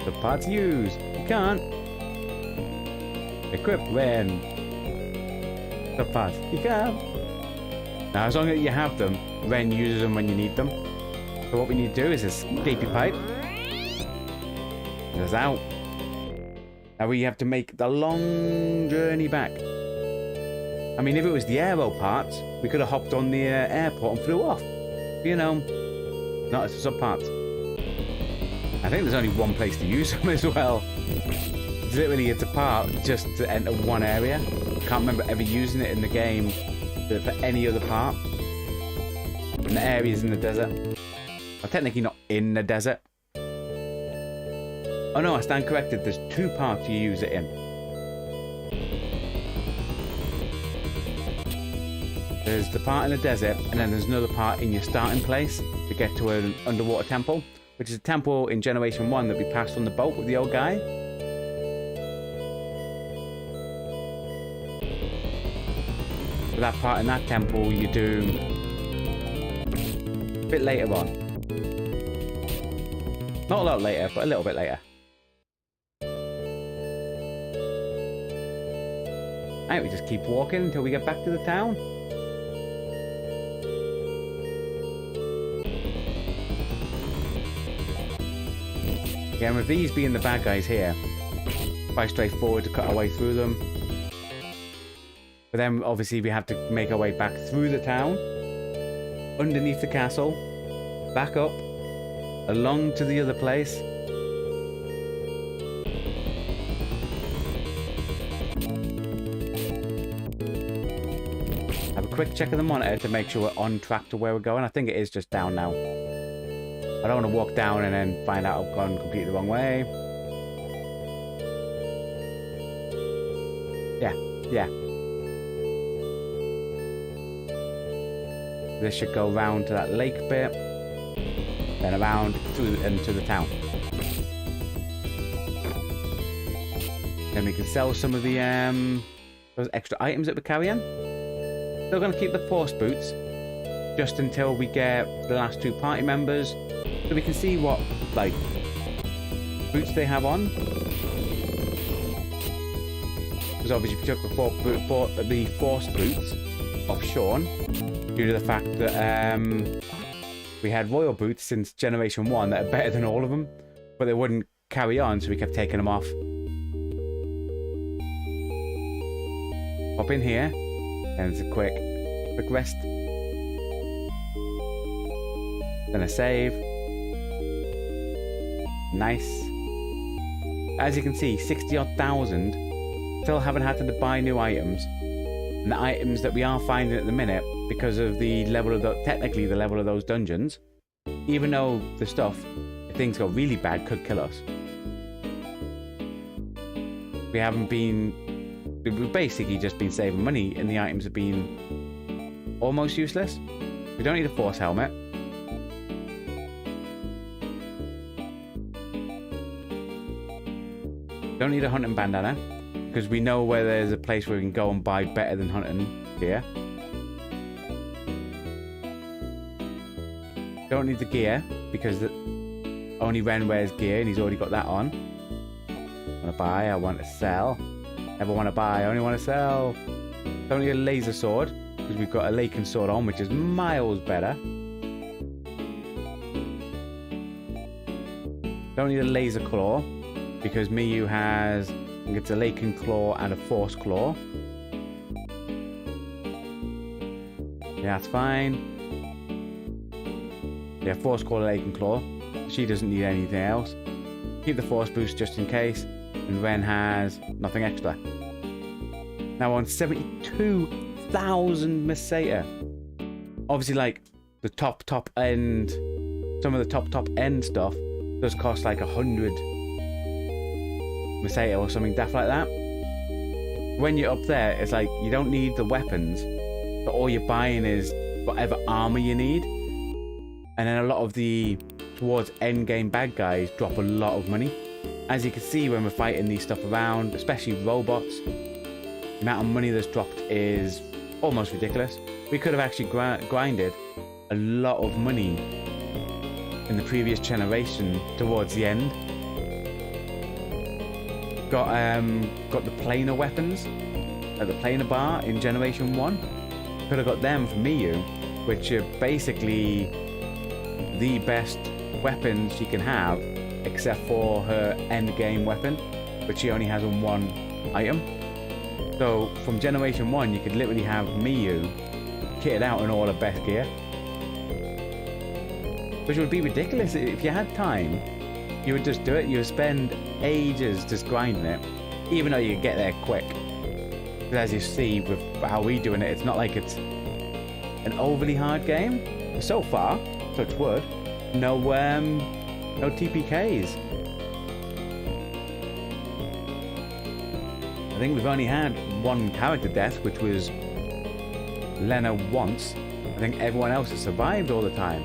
The parts use. You can't. Equip Ren. The parts. You can't. Now, as long as you have them, Ren uses them when you need them. So what we need to do is escape your pipe. Get us out. Now we have to make the long journey back. I mean, if it was the aero parts, we could have hopped on the airport and flew off. You know, not as sub parts. I think there's only one place to use them as well. Literally, it's a part just to enter one area. I can't remember ever using it in the game for any other part. And the area's in the desert. Well, technically not in the desert. Oh no, I stand corrected. There's 2 parts you use it in. There's the part in the desert, and then there's another part in your starting place to get to an underwater temple, which is a temple in Generation 1 that we passed on the boat with the old guy. For that part in that temple, you do a bit later on. Not a lot later, but a little bit later. Alright, we just keep walking until we get back to the town. Yeah, and with these being the bad guys here, quite straightforward to cut our way through them. But then, obviously, we have to make our way back through the town, underneath the castle, back up, along to the other place. Have a quick check of the monitor to make sure we're on track to where we're going. I think it is just down now. I don't want to walk down and then find out I've gone completely the wrong way. Yeah. This should go round to that lake bit, then around through into the town. Then we can sell some of the those extra items that we're carrying. Still going to keep the force boots just until we get the last 2 party members, so we can see what like boots they have on. Because obviously we took the force boots off Sean due to the fact that we had royal boots since Generation 1 that are better than all of them, but they wouldn't carry on, so we kept taking them off. Hop in here, And it's a quick rest. Then a save. Nice. As you can see, 60-odd thousand. Still haven't had to buy new items. And the items that we are finding at the minute, because of the level of technically the level of those dungeons, even though the stuff, if things go really bad, could kill us. We've basically just been saving money, and the items have been almost useless. We don't need a force helmet. Don't need a hunting bandana, because we know where there's a place where we can go and buy better than hunting gear. Don't need the gear, because only Ren wears gear, and he's already got that on. I want to buy, I want to sell. Never want to buy, I only want to sell. Don't need a laser sword, because we've got a Laken sword on, which is miles better. Don't need a laser claw, because Miyu has, I think it's a Laken claw and a force claw. Yeah, that's fine. Yeah, force claw, Laken claw. She doesn't need anything else. Keep the force boost just in case. And Ren has nothing extra. Now on 72,000 Meseta. Obviously, like the top end, some of the top end stuff does cost like 100 Meseta or something daft like that. When you're up there, it's like you don't need the weapons, but all you're buying is whatever armor you need. And then a lot of the towards end game bad guys drop a lot of money. As you can see when we're fighting these stuff around, especially robots, the amount of money that's dropped is almost ridiculous. We could have actually grinded a lot of money in the previous generation towards the end. Got the planar weapons at the planar bar in Generation 1. Could have got them from Miyu, which are basically the best weapons she can have, except for her end game weapon, which she only has on one item. So from Generation 1, you could literally have Miyu kitted out in all her best gear, which would be ridiculous. If you had time, you would just do it. You would spend ages just grinding it, even though you could get there quick. Because as you see with how we're doing it, it's not like it's an overly hard game. So far, touch wood, no TPKs. I think we've only had one character death, which was Lena once. I think everyone else has survived all the time.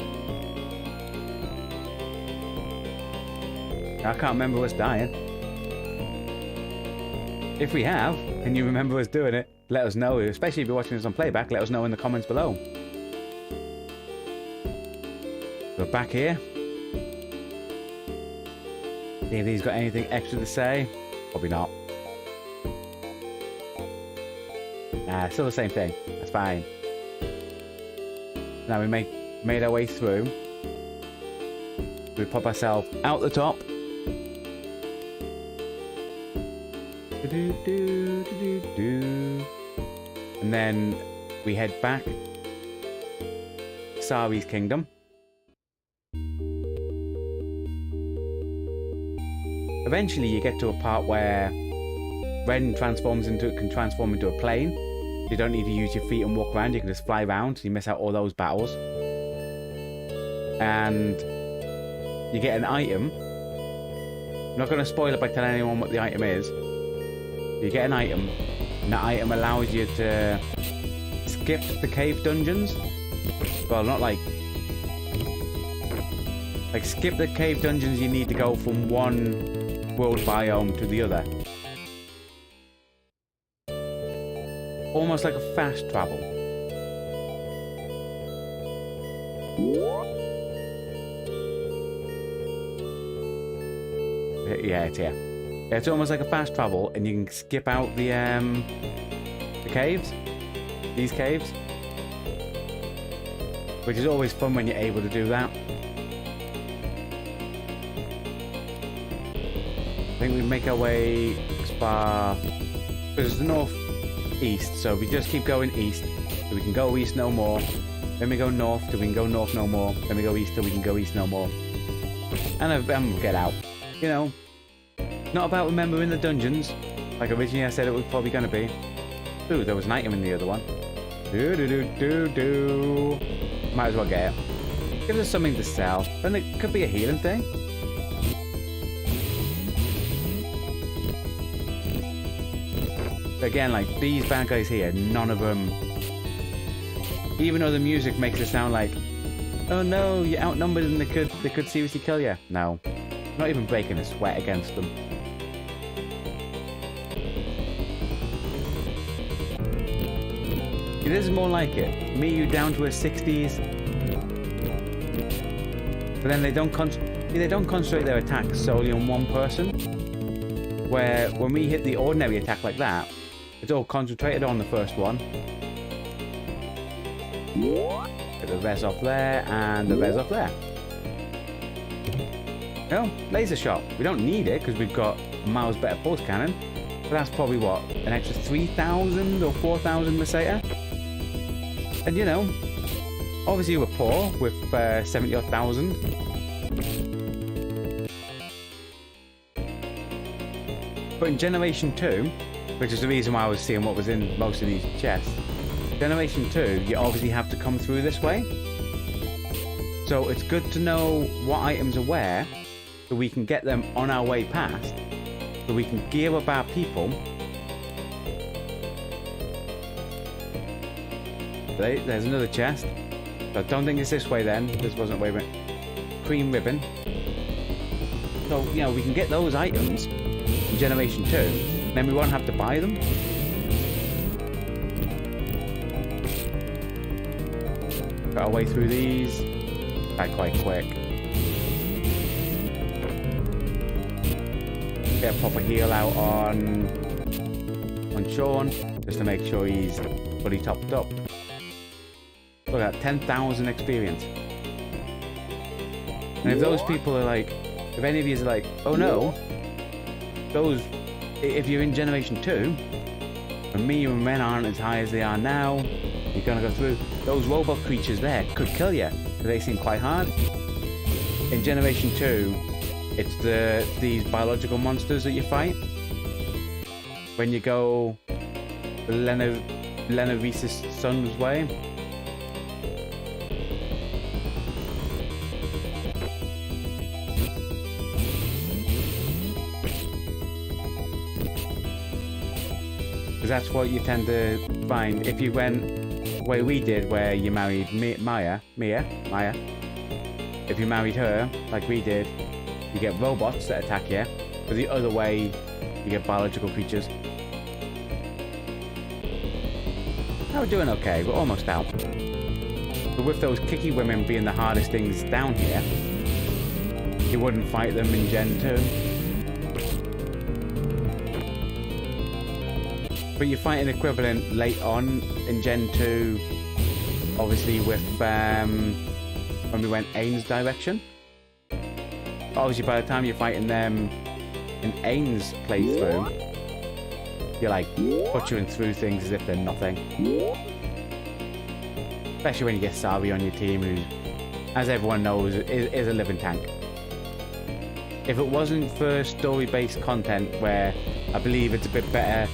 I can't remember us dying. If we have, and you remember us doing it, let us know. Especially if you're watching us on playback, let us know in the comments below. So back here. See if he's got anything extra to say. Probably not. Nah, still the same thing. That's fine. Now we made our way through. We pop ourselves out the top. And then we head back to Sari's kingdom. Eventually you get to a part where Ren can transform into a plane. You don't need to use your feet and walk around, you can just fly around, so you miss out all those battles. And you get an item. I'm not going to spoil it by telling anyone what the item is. You get an item, and that item allows you to skip the cave dungeons. Well, not like skip the cave dungeons you need to go from one world biome to the other. Almost like a fast travel. Yeah, it's here. Yeah, it's almost like a fast travel, and you can skip out the caves, these caves, which is always fun when you're able to do that. I think we make our way as far, because the north east. So we just keep going east, so we can go east no more. Then we go north, so we can go north no more. Then we go east, so we can go east no more. And then we'll get out. You know, not about remembering the dungeons, like originally I said it was probably going to be. Ooh, there was an item in the other one. Might as well get it. Gives us something to sell. Then it could be a healing thing. But again, like these bad guys here, none of them. Even though the music makes it sound like, oh no, you're outnumbered and they could seriously kill you. No, not even breaking a sweat against them. This is more like it. Me, you down to a 60s. But then they don't concentrate their attacks solely on one person. Where when we hit the ordinary attack like that, it's all concentrated on the first one. Get the res off there and the res off there. No, laser shot. We don't need it because we've got miles better pulse cannon. But that's probably what, an extra 3,000 or 4,000 Meseta? And you know, obviously we're poor with 70,000. But in Generation 2, which is the reason why I was seeing what was in most of these chests, Generation 2, you obviously have to come through this way. So it's good to know what items are where, so we can get them on our way past, so we can gear up our people. There's another chest. So I don't think it's this way then. This wasn't way back. Cream ribbon. So, you know, we can get those items in Generation 2. Then we won't have to buy them. Got our way through these. Back quite quick. Get a proper heal out on Sean, just to make sure he's fully topped up. Look at that, 10,000 experience. And if those people are like, if any of you are like, oh no, those, if you're in Generation 2, and me and men aren't as high as they are now, you're gonna go through, those robot creatures there could kill you, because they seem quite hard. In Generation 2, it's these biological monsters that you fight. When you go Lena Reese's son's way. That's what you tend to find if you went the way we did, where you married Maya. If you married her, like we did, you get robots that attack you. But the other way, you get biological creatures. Now we're doing okay, we're almost out. But with those kicky women being the hardest things down here, you wouldn't fight them in Gen 2. But you fight an equivalent late on in Gen 2, obviously with when we went Ain's direction. Obviously by the time you're fighting them in Ain's playthrough, you're like butchering through things as if they're nothing. Especially when you get Sari on your team, who, as everyone knows, is a living tank. If it wasn't for story-based content, where I believe it's a bit better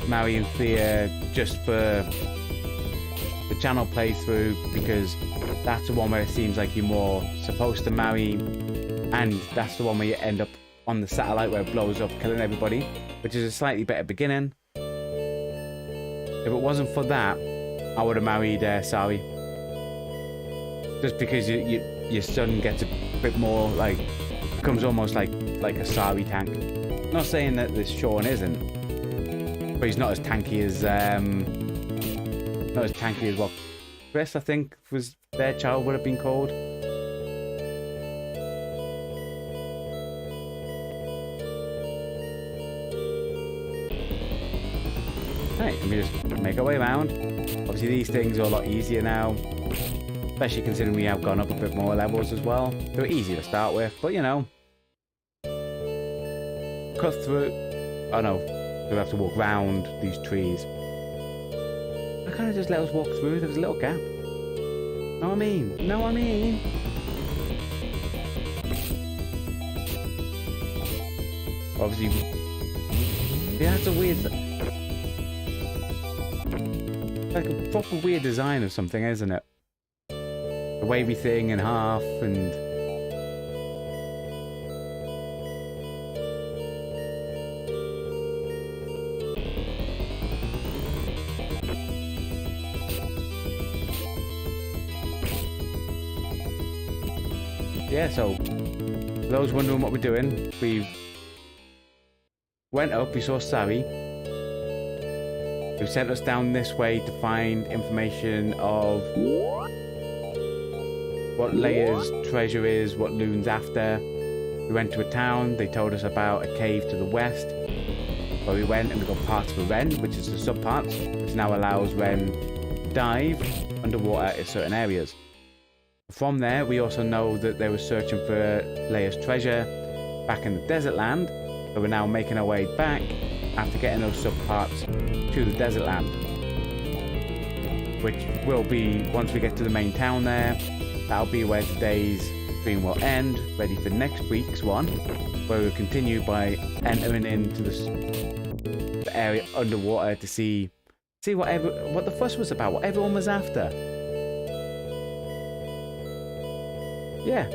marrying Thea just for the channel playthrough, because that's the one where it seems like you're more supposed to marry, and that's the one where you end up on the satellite where it blows up killing everybody, which is a slightly better beginning. If it wasn't for that, I would have married Sari, just because your son gets a bit more, like, becomes almost like a Sari tank. I'm not saying that this Sean isn't, but he's not as tanky as what Chris, I think, was their child would have been called. Right, let me just make our way around. Obviously these things are a lot easier now, especially considering we have gone up a bit more levels as well. They were easy to start with, but you know, cut through. Oh no. We have to walk round these trees. can't it just let us walk through? There was a little gap. Know what I mean? Know what I mean? Obviously, yeah, that's a weird, like a proper weird design of something, isn't it? The wavy thing in half and. Yeah, so for those wondering what we're doing, we went up, we saw Sari, who sent us down this way to find information of what Laya's treasure is, what Loon's after. We went to a town, they told us about a cave to the west, where we went and we got parts for Ren, which is the sub-parts, which now allows Ren to dive underwater in certain areas. From there, we also know that they were searching for Laya's treasure back in the desert land, so we're now making our way back after getting those sub-parts to the desert land. Which will be, once we get to the main town there, that'll be where today's stream will end, ready for next week's one, where we'll continue by entering into the area underwater to see what the fuss was about, what everyone was after. Yeah.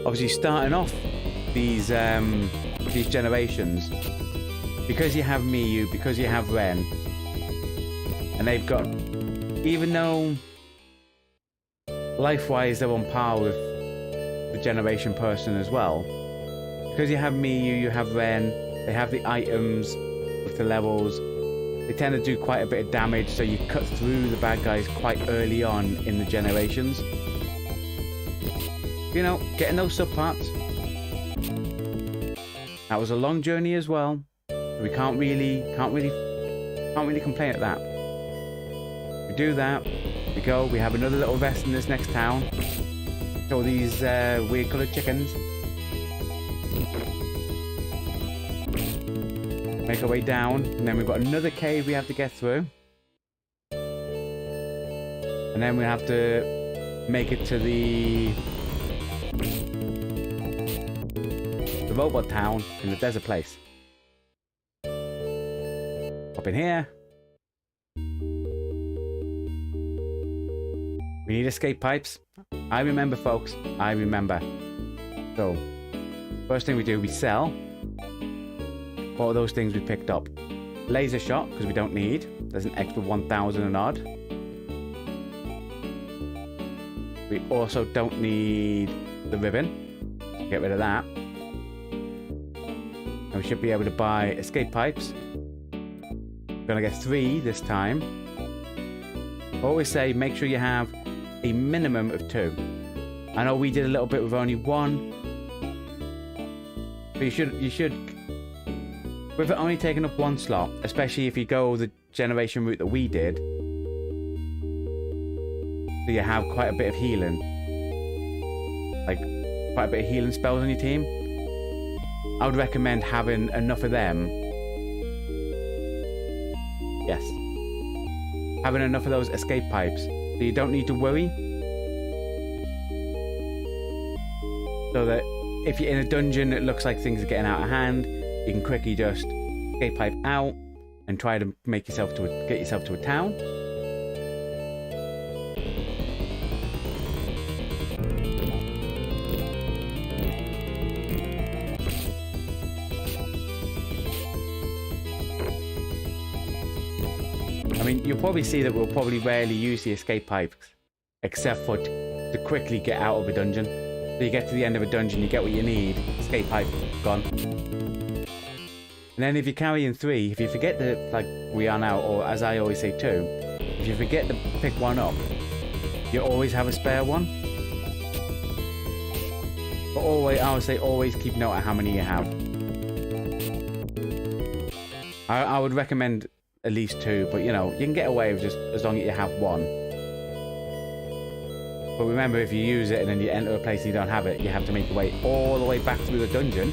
Obviously, starting off these generations, because you have Miyu, because you have Ren, and they've got, even though life-wise they're on par with the generation person as well, because you have Miyu, you have Ren, they have the items with the levels, they tend to do quite a bit of damage, so you cut through the bad guys quite early on in the generations. You know, getting those sub-parts. That was a long journey as well. We can't really complain at that. We do that. We go. We have another little rest in this next town. Show these weird coloured chickens. Make our way down, and then we've got another cave we have to get through. And then we have to make it to the robot town in the desert place. Up in here. We need escape pipes. I remember, folks. I remember. So, first thing we do, we sell all those things we picked up. Laser shot, because we don't need. There's an extra 1,000 and odd. We also don't need the ribbon. Get rid of that. And we should be able to buy escape pipes. We're gonna get 3 this time. Always say, make sure you have a minimum of 2. I know we did a little bit with only 1. But you should, with it only taking up 1 slot, especially if you go the generation route that we did, so you have quite a bit of healing. Like, quite a bit of healing spells on your team. I would recommend having enough of them. Yes. Having enough of those escape pipes, so you don't need to worry. So that if you're in a dungeon that looks like things are getting out of hand, you can quickly just escape pipe out and try to get yourself to a town. I mean, you'll probably see that we'll probably rarely use the escape pipes, except for to quickly get out of a dungeon. So you get to the end of a dungeon, you get what you need, escape pipe, gone. And then if you're carrying 3, if you forget to, like we are now, or as I always say 2, if you forget to pick 1 up, you always have a spare 1. But always, I would say always keep note of how many you have. I would recommend at least 2, but you know, you can get away with just as long as you have 1. But remember, if you use it and then you enter a place and you don't have it, you have to make your way all the way back through the dungeon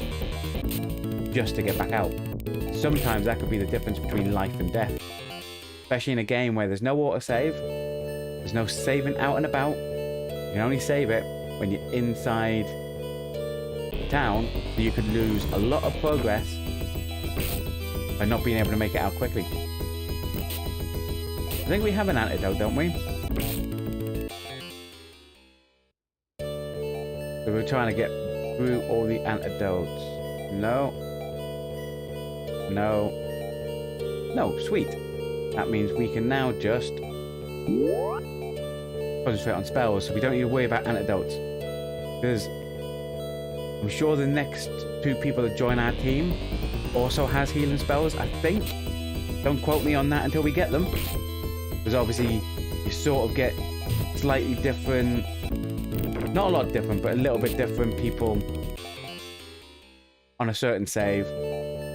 just to get back out. Sometimes that could be the difference between life and death. Especially in a game where there's no autosave, there's no saving out and about. You can only save it when you're inside town, so you could lose a lot of progress by not being able to make it out quickly. I think we have an antidote, don't we? So we're trying to get through all the antidotes. No. No. No, sweet. That means we can now just concentrate on spells, so we don't need to worry about antidotes. Because I'm sure the next 2 people that join our team also has healing spells, I think. Don't quote me on that until we get them. Because obviously, you sort of get slightly different, not a lot different, but a little bit different people on a certain save,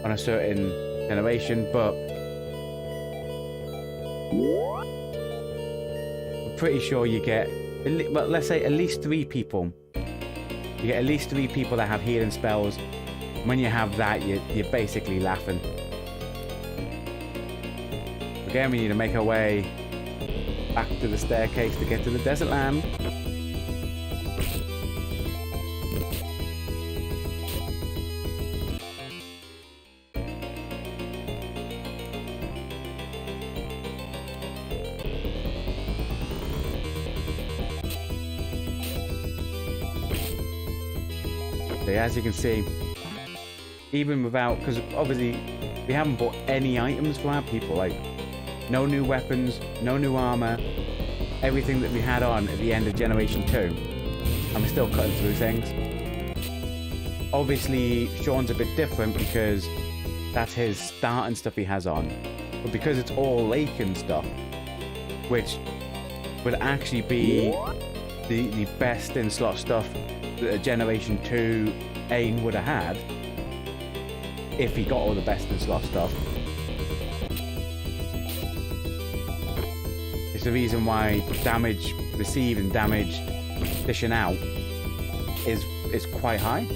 on a certain generation, but I'm pretty sure you get, well, let's say at least 3 people. You get at least 3 people that have healing spells. When you have that, you're basically laughing. Again, we need to make our way back to the staircase to get to the desert land. So as you can see, even without, because obviously we haven't bought any items for our people, like no new weapons, no new armor, everything that we had on at the end of Generation 2. And we're still cutting through things. Obviously, Sean's a bit different because that's his start and stuff he has on. But because it's all lake and stuff, which would actually be the best in slot stuff that a Generation 2 Ain would have had, if he got all the best in slot stuff. It's the reason why damage received and damage dishing out is quite high.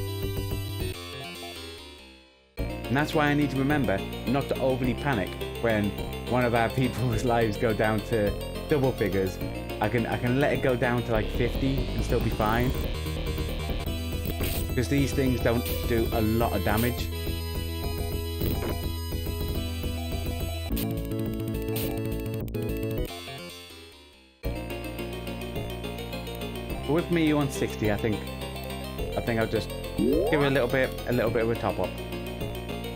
And that's why I need to remember not to overly panic when one of our people's lives go down to double figures. I can let it go down to like 50 and still be fine. Because these things don't do a lot of damage. With me on 60, I think I'll just give it a little bit of a top up.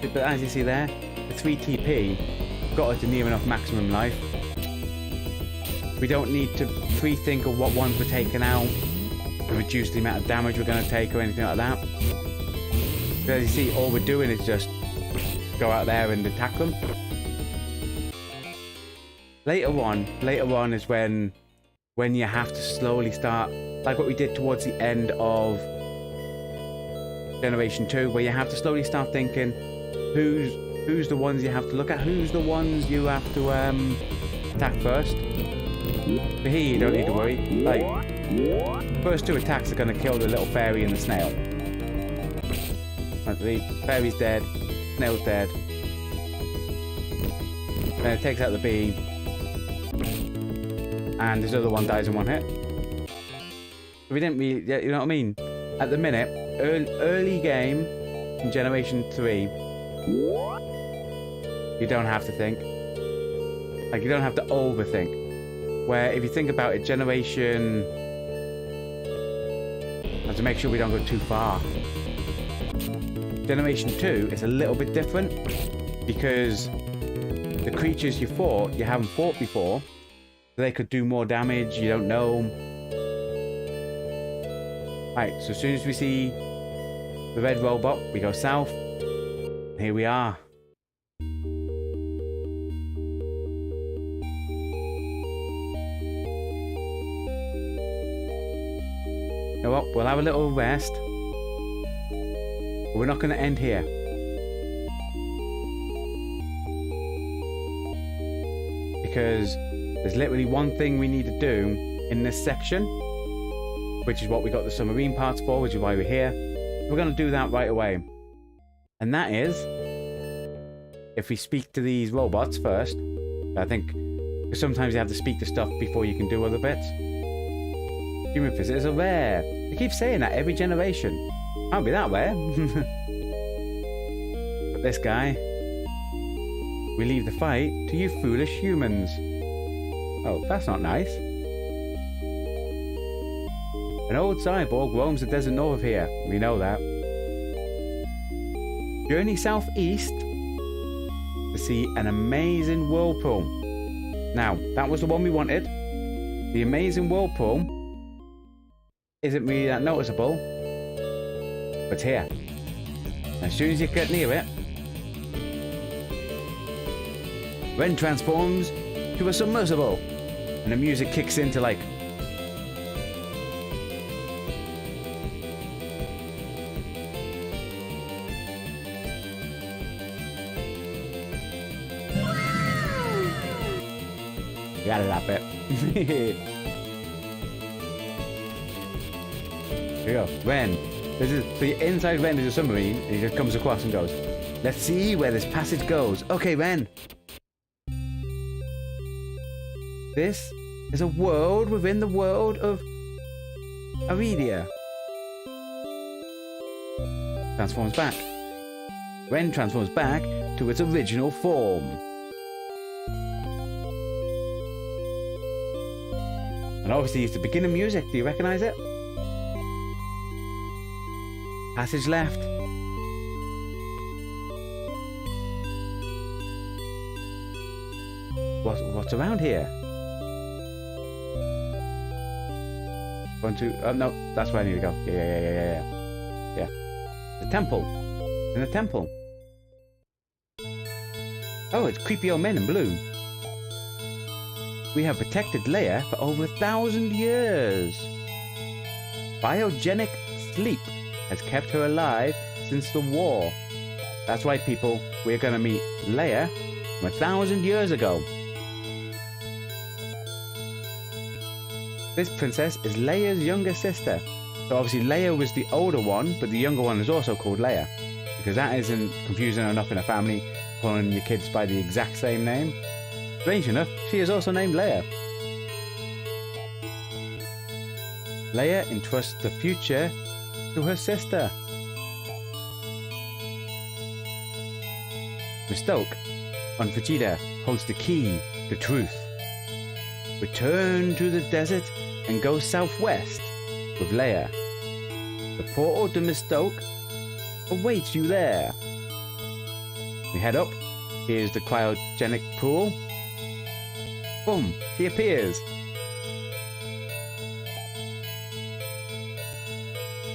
But as you see there, the 3 TP got us to near enough maximum life. We don't need to pre-think of what ones we're taking out to reduce the amount of damage we're going to take or anything like that. But as you see, all we're doing is just go out there and attack them. Later on is when you have to slowly start, like what we did towards the end of Generation 2, where you have to slowly start thinking who's the ones you have to look at, who's the ones you have to attack first. But here you don't need to worry, like, first 2 attacks are going to kill the little fairy and the snail. Like, the fairy's dead, snail's dead. Then it takes out the bee. And this other one dies in 1 hit. We didn't really, you know what I mean? At the minute, early game in Generation 3, you don't have to think. Like, you don't have to overthink. Where if you think about it, Generation... I have to make sure we don't go too far. Generation 2 is a little bit different because the creatures you haven't fought before. They could do more damage, you don't know. Right, so as soon as we see the red robot, we go south. Here we are. You know what, we'll have a little rest. But we're not going to end here. Because there's literally one thing we need to do in this section, which is what we got the submarine parts for, which is why we're here. We're going to do that right away. And that is, if we speak to these robots first, I think Because sometimes you have to speak to stuff before you can do other bits. Human visitors are rare. I keep saying that every generation. Can't be that rare. But this guy. We leave the fight to you foolish humans. Oh, that's not nice. An old cyborg roams the desert north of here. We know that. Journey southeast to see an amazing whirlpool. Now, that was the one we wanted. The amazing whirlpool isn't really that noticeable, but it's here. As soon as you get near it, Ren transforms to a submersible, and the music kicks into like. You gotta love it. Here we go. Ren. This is so you're inside Ren is a submarine, and he just comes across and goes, "Let's see where this passage goes." Okay, Ren. This is a world within the world of Aridia. Transforms back. Ren transforms back to its original form. And obviously it's the beginning music. Do you recognize it? Passage left. What's around here? 1, 2. Oh no, that's where I need to go. Yeah. The temple. In the temple. Oh, it's creepy old men in blue. We have protected Laya for over 1,000 years. Biogenic sleep has kept her alive since the war. That's right, people. We're gonna meet Laya from 1,000 years ago. This princess is Laya's younger sister. So obviously Laya was the older one, but the younger one is also called Laya. Because that isn't confusing enough in a family, calling your kids by the exact same name. Strange enough, she is also named Laya. Laya entrusts the future to her sister. Mistoke on Vegeta holds the key to truth. Return to the desert and go southwest with Laya. The portal to Mistoke awaits you there. We head up. Here's the cryogenic pool. Boom! She appears.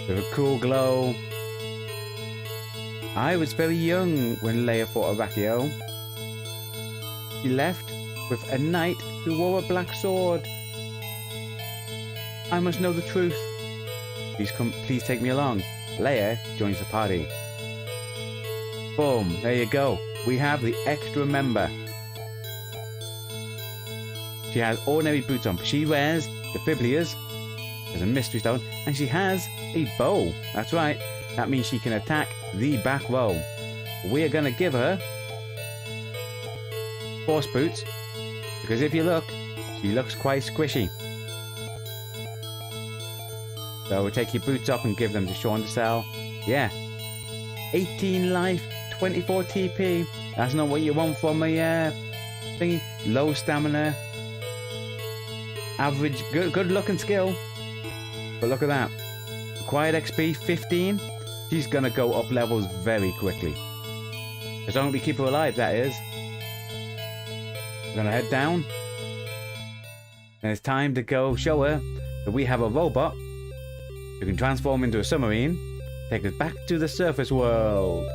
With a cool glow. I was very young when Laya fought Arachio. She left with a knight who wore a black sword. I must know the truth. Please take me along. Laya joins the party. Boom, there you go. We have the extra member. She has ordinary boots on, but she wears the Fiblias. There's a mystery stone, and she has a bow. That's right. That means she can attack the back row. We're gonna give her force boots, because if you look, she looks quite squishy. So we'll take your boots off and give them to Sean to sell. Yeah. 18 life, 24 TP. That's not what you want from a thingy. Low stamina. Average, good luck and skill. But look at that. Acquired XP 15. She's gonna go up levels very quickly. As long as we keep her alive, that is. We're gonna head down. And it's time to go show her that we have a robot who can transform into a submarine, take us back to the surface world.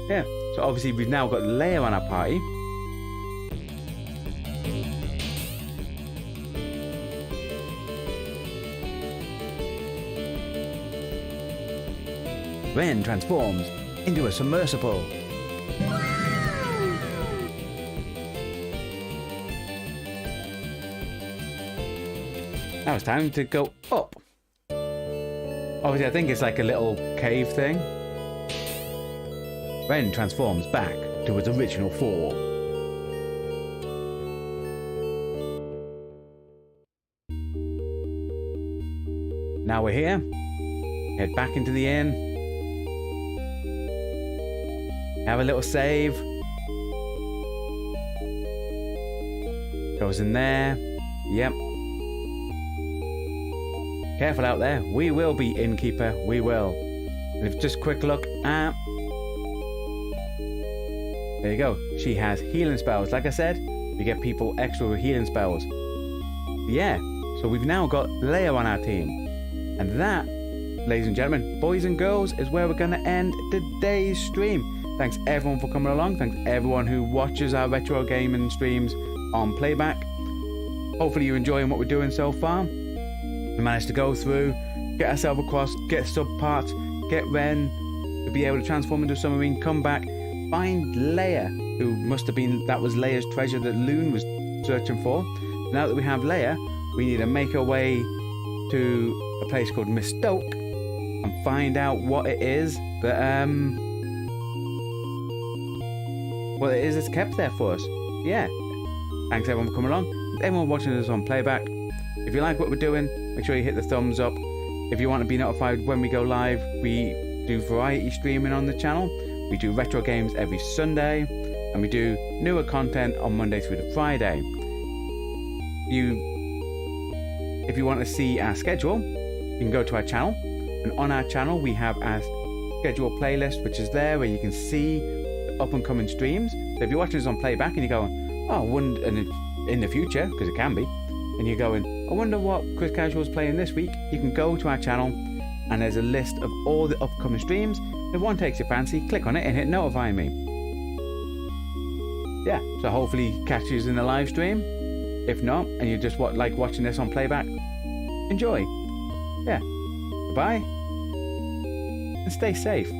Yeah, so obviously we've now got Laya on our party. Ren transforms into a submersible. Now it's time to go up. Obviously, I think it's like a little cave thing. Ren transforms back to its original form. Now we're here. Head back into the inn. Have a little save. Goes in there. Yep. Careful out there. We will be innkeeper. We will. And if just a quick look at... There you go. She has healing spells. Like I said, we get people extra with healing spells. Yeah. So we've now got Laya on our team. And that, ladies and gentlemen, boys and girls, is where we're going to end today's stream. Thanks everyone for coming along. Thanks everyone who watches our retro gaming streams on playback. Hopefully you're enjoying what we're doing so far. We managed to go through, get ourselves across, get sub parts, get Ren to be able to transform into a submarine, come back, find Laya, who must have been, that was Laya's treasure that Loon was searching for. Now that we have Laya, we need to make our way to a place called Mistoke and find out what it is that what it is that's kept there for us. Yeah. Thanks everyone for coming along. Everyone watching us on playback. If you like what we're doing, make sure you hit the thumbs up. If you want to be notified when we go live, we do variety streaming on the channel. We do retro games every Sunday, and we do newer content on Monday through to Friday. If you want to see our schedule, you can go to our channel, and on our channel we have our schedule playlist, which is there where you can see the up and coming streams. So if you're watching us on playback and you're going, oh, I wonder, and in the future, because it can be, and you're going, I wonder what Chris Casual's playing this week, you can go to our channel and there's a list of all the upcoming streams. If one takes your fancy, click on it and hit notify me. Yeah, so hopefully catch you in the live stream. If not, and you just like watching this on playback, enjoy. Yeah, goodbye and stay safe.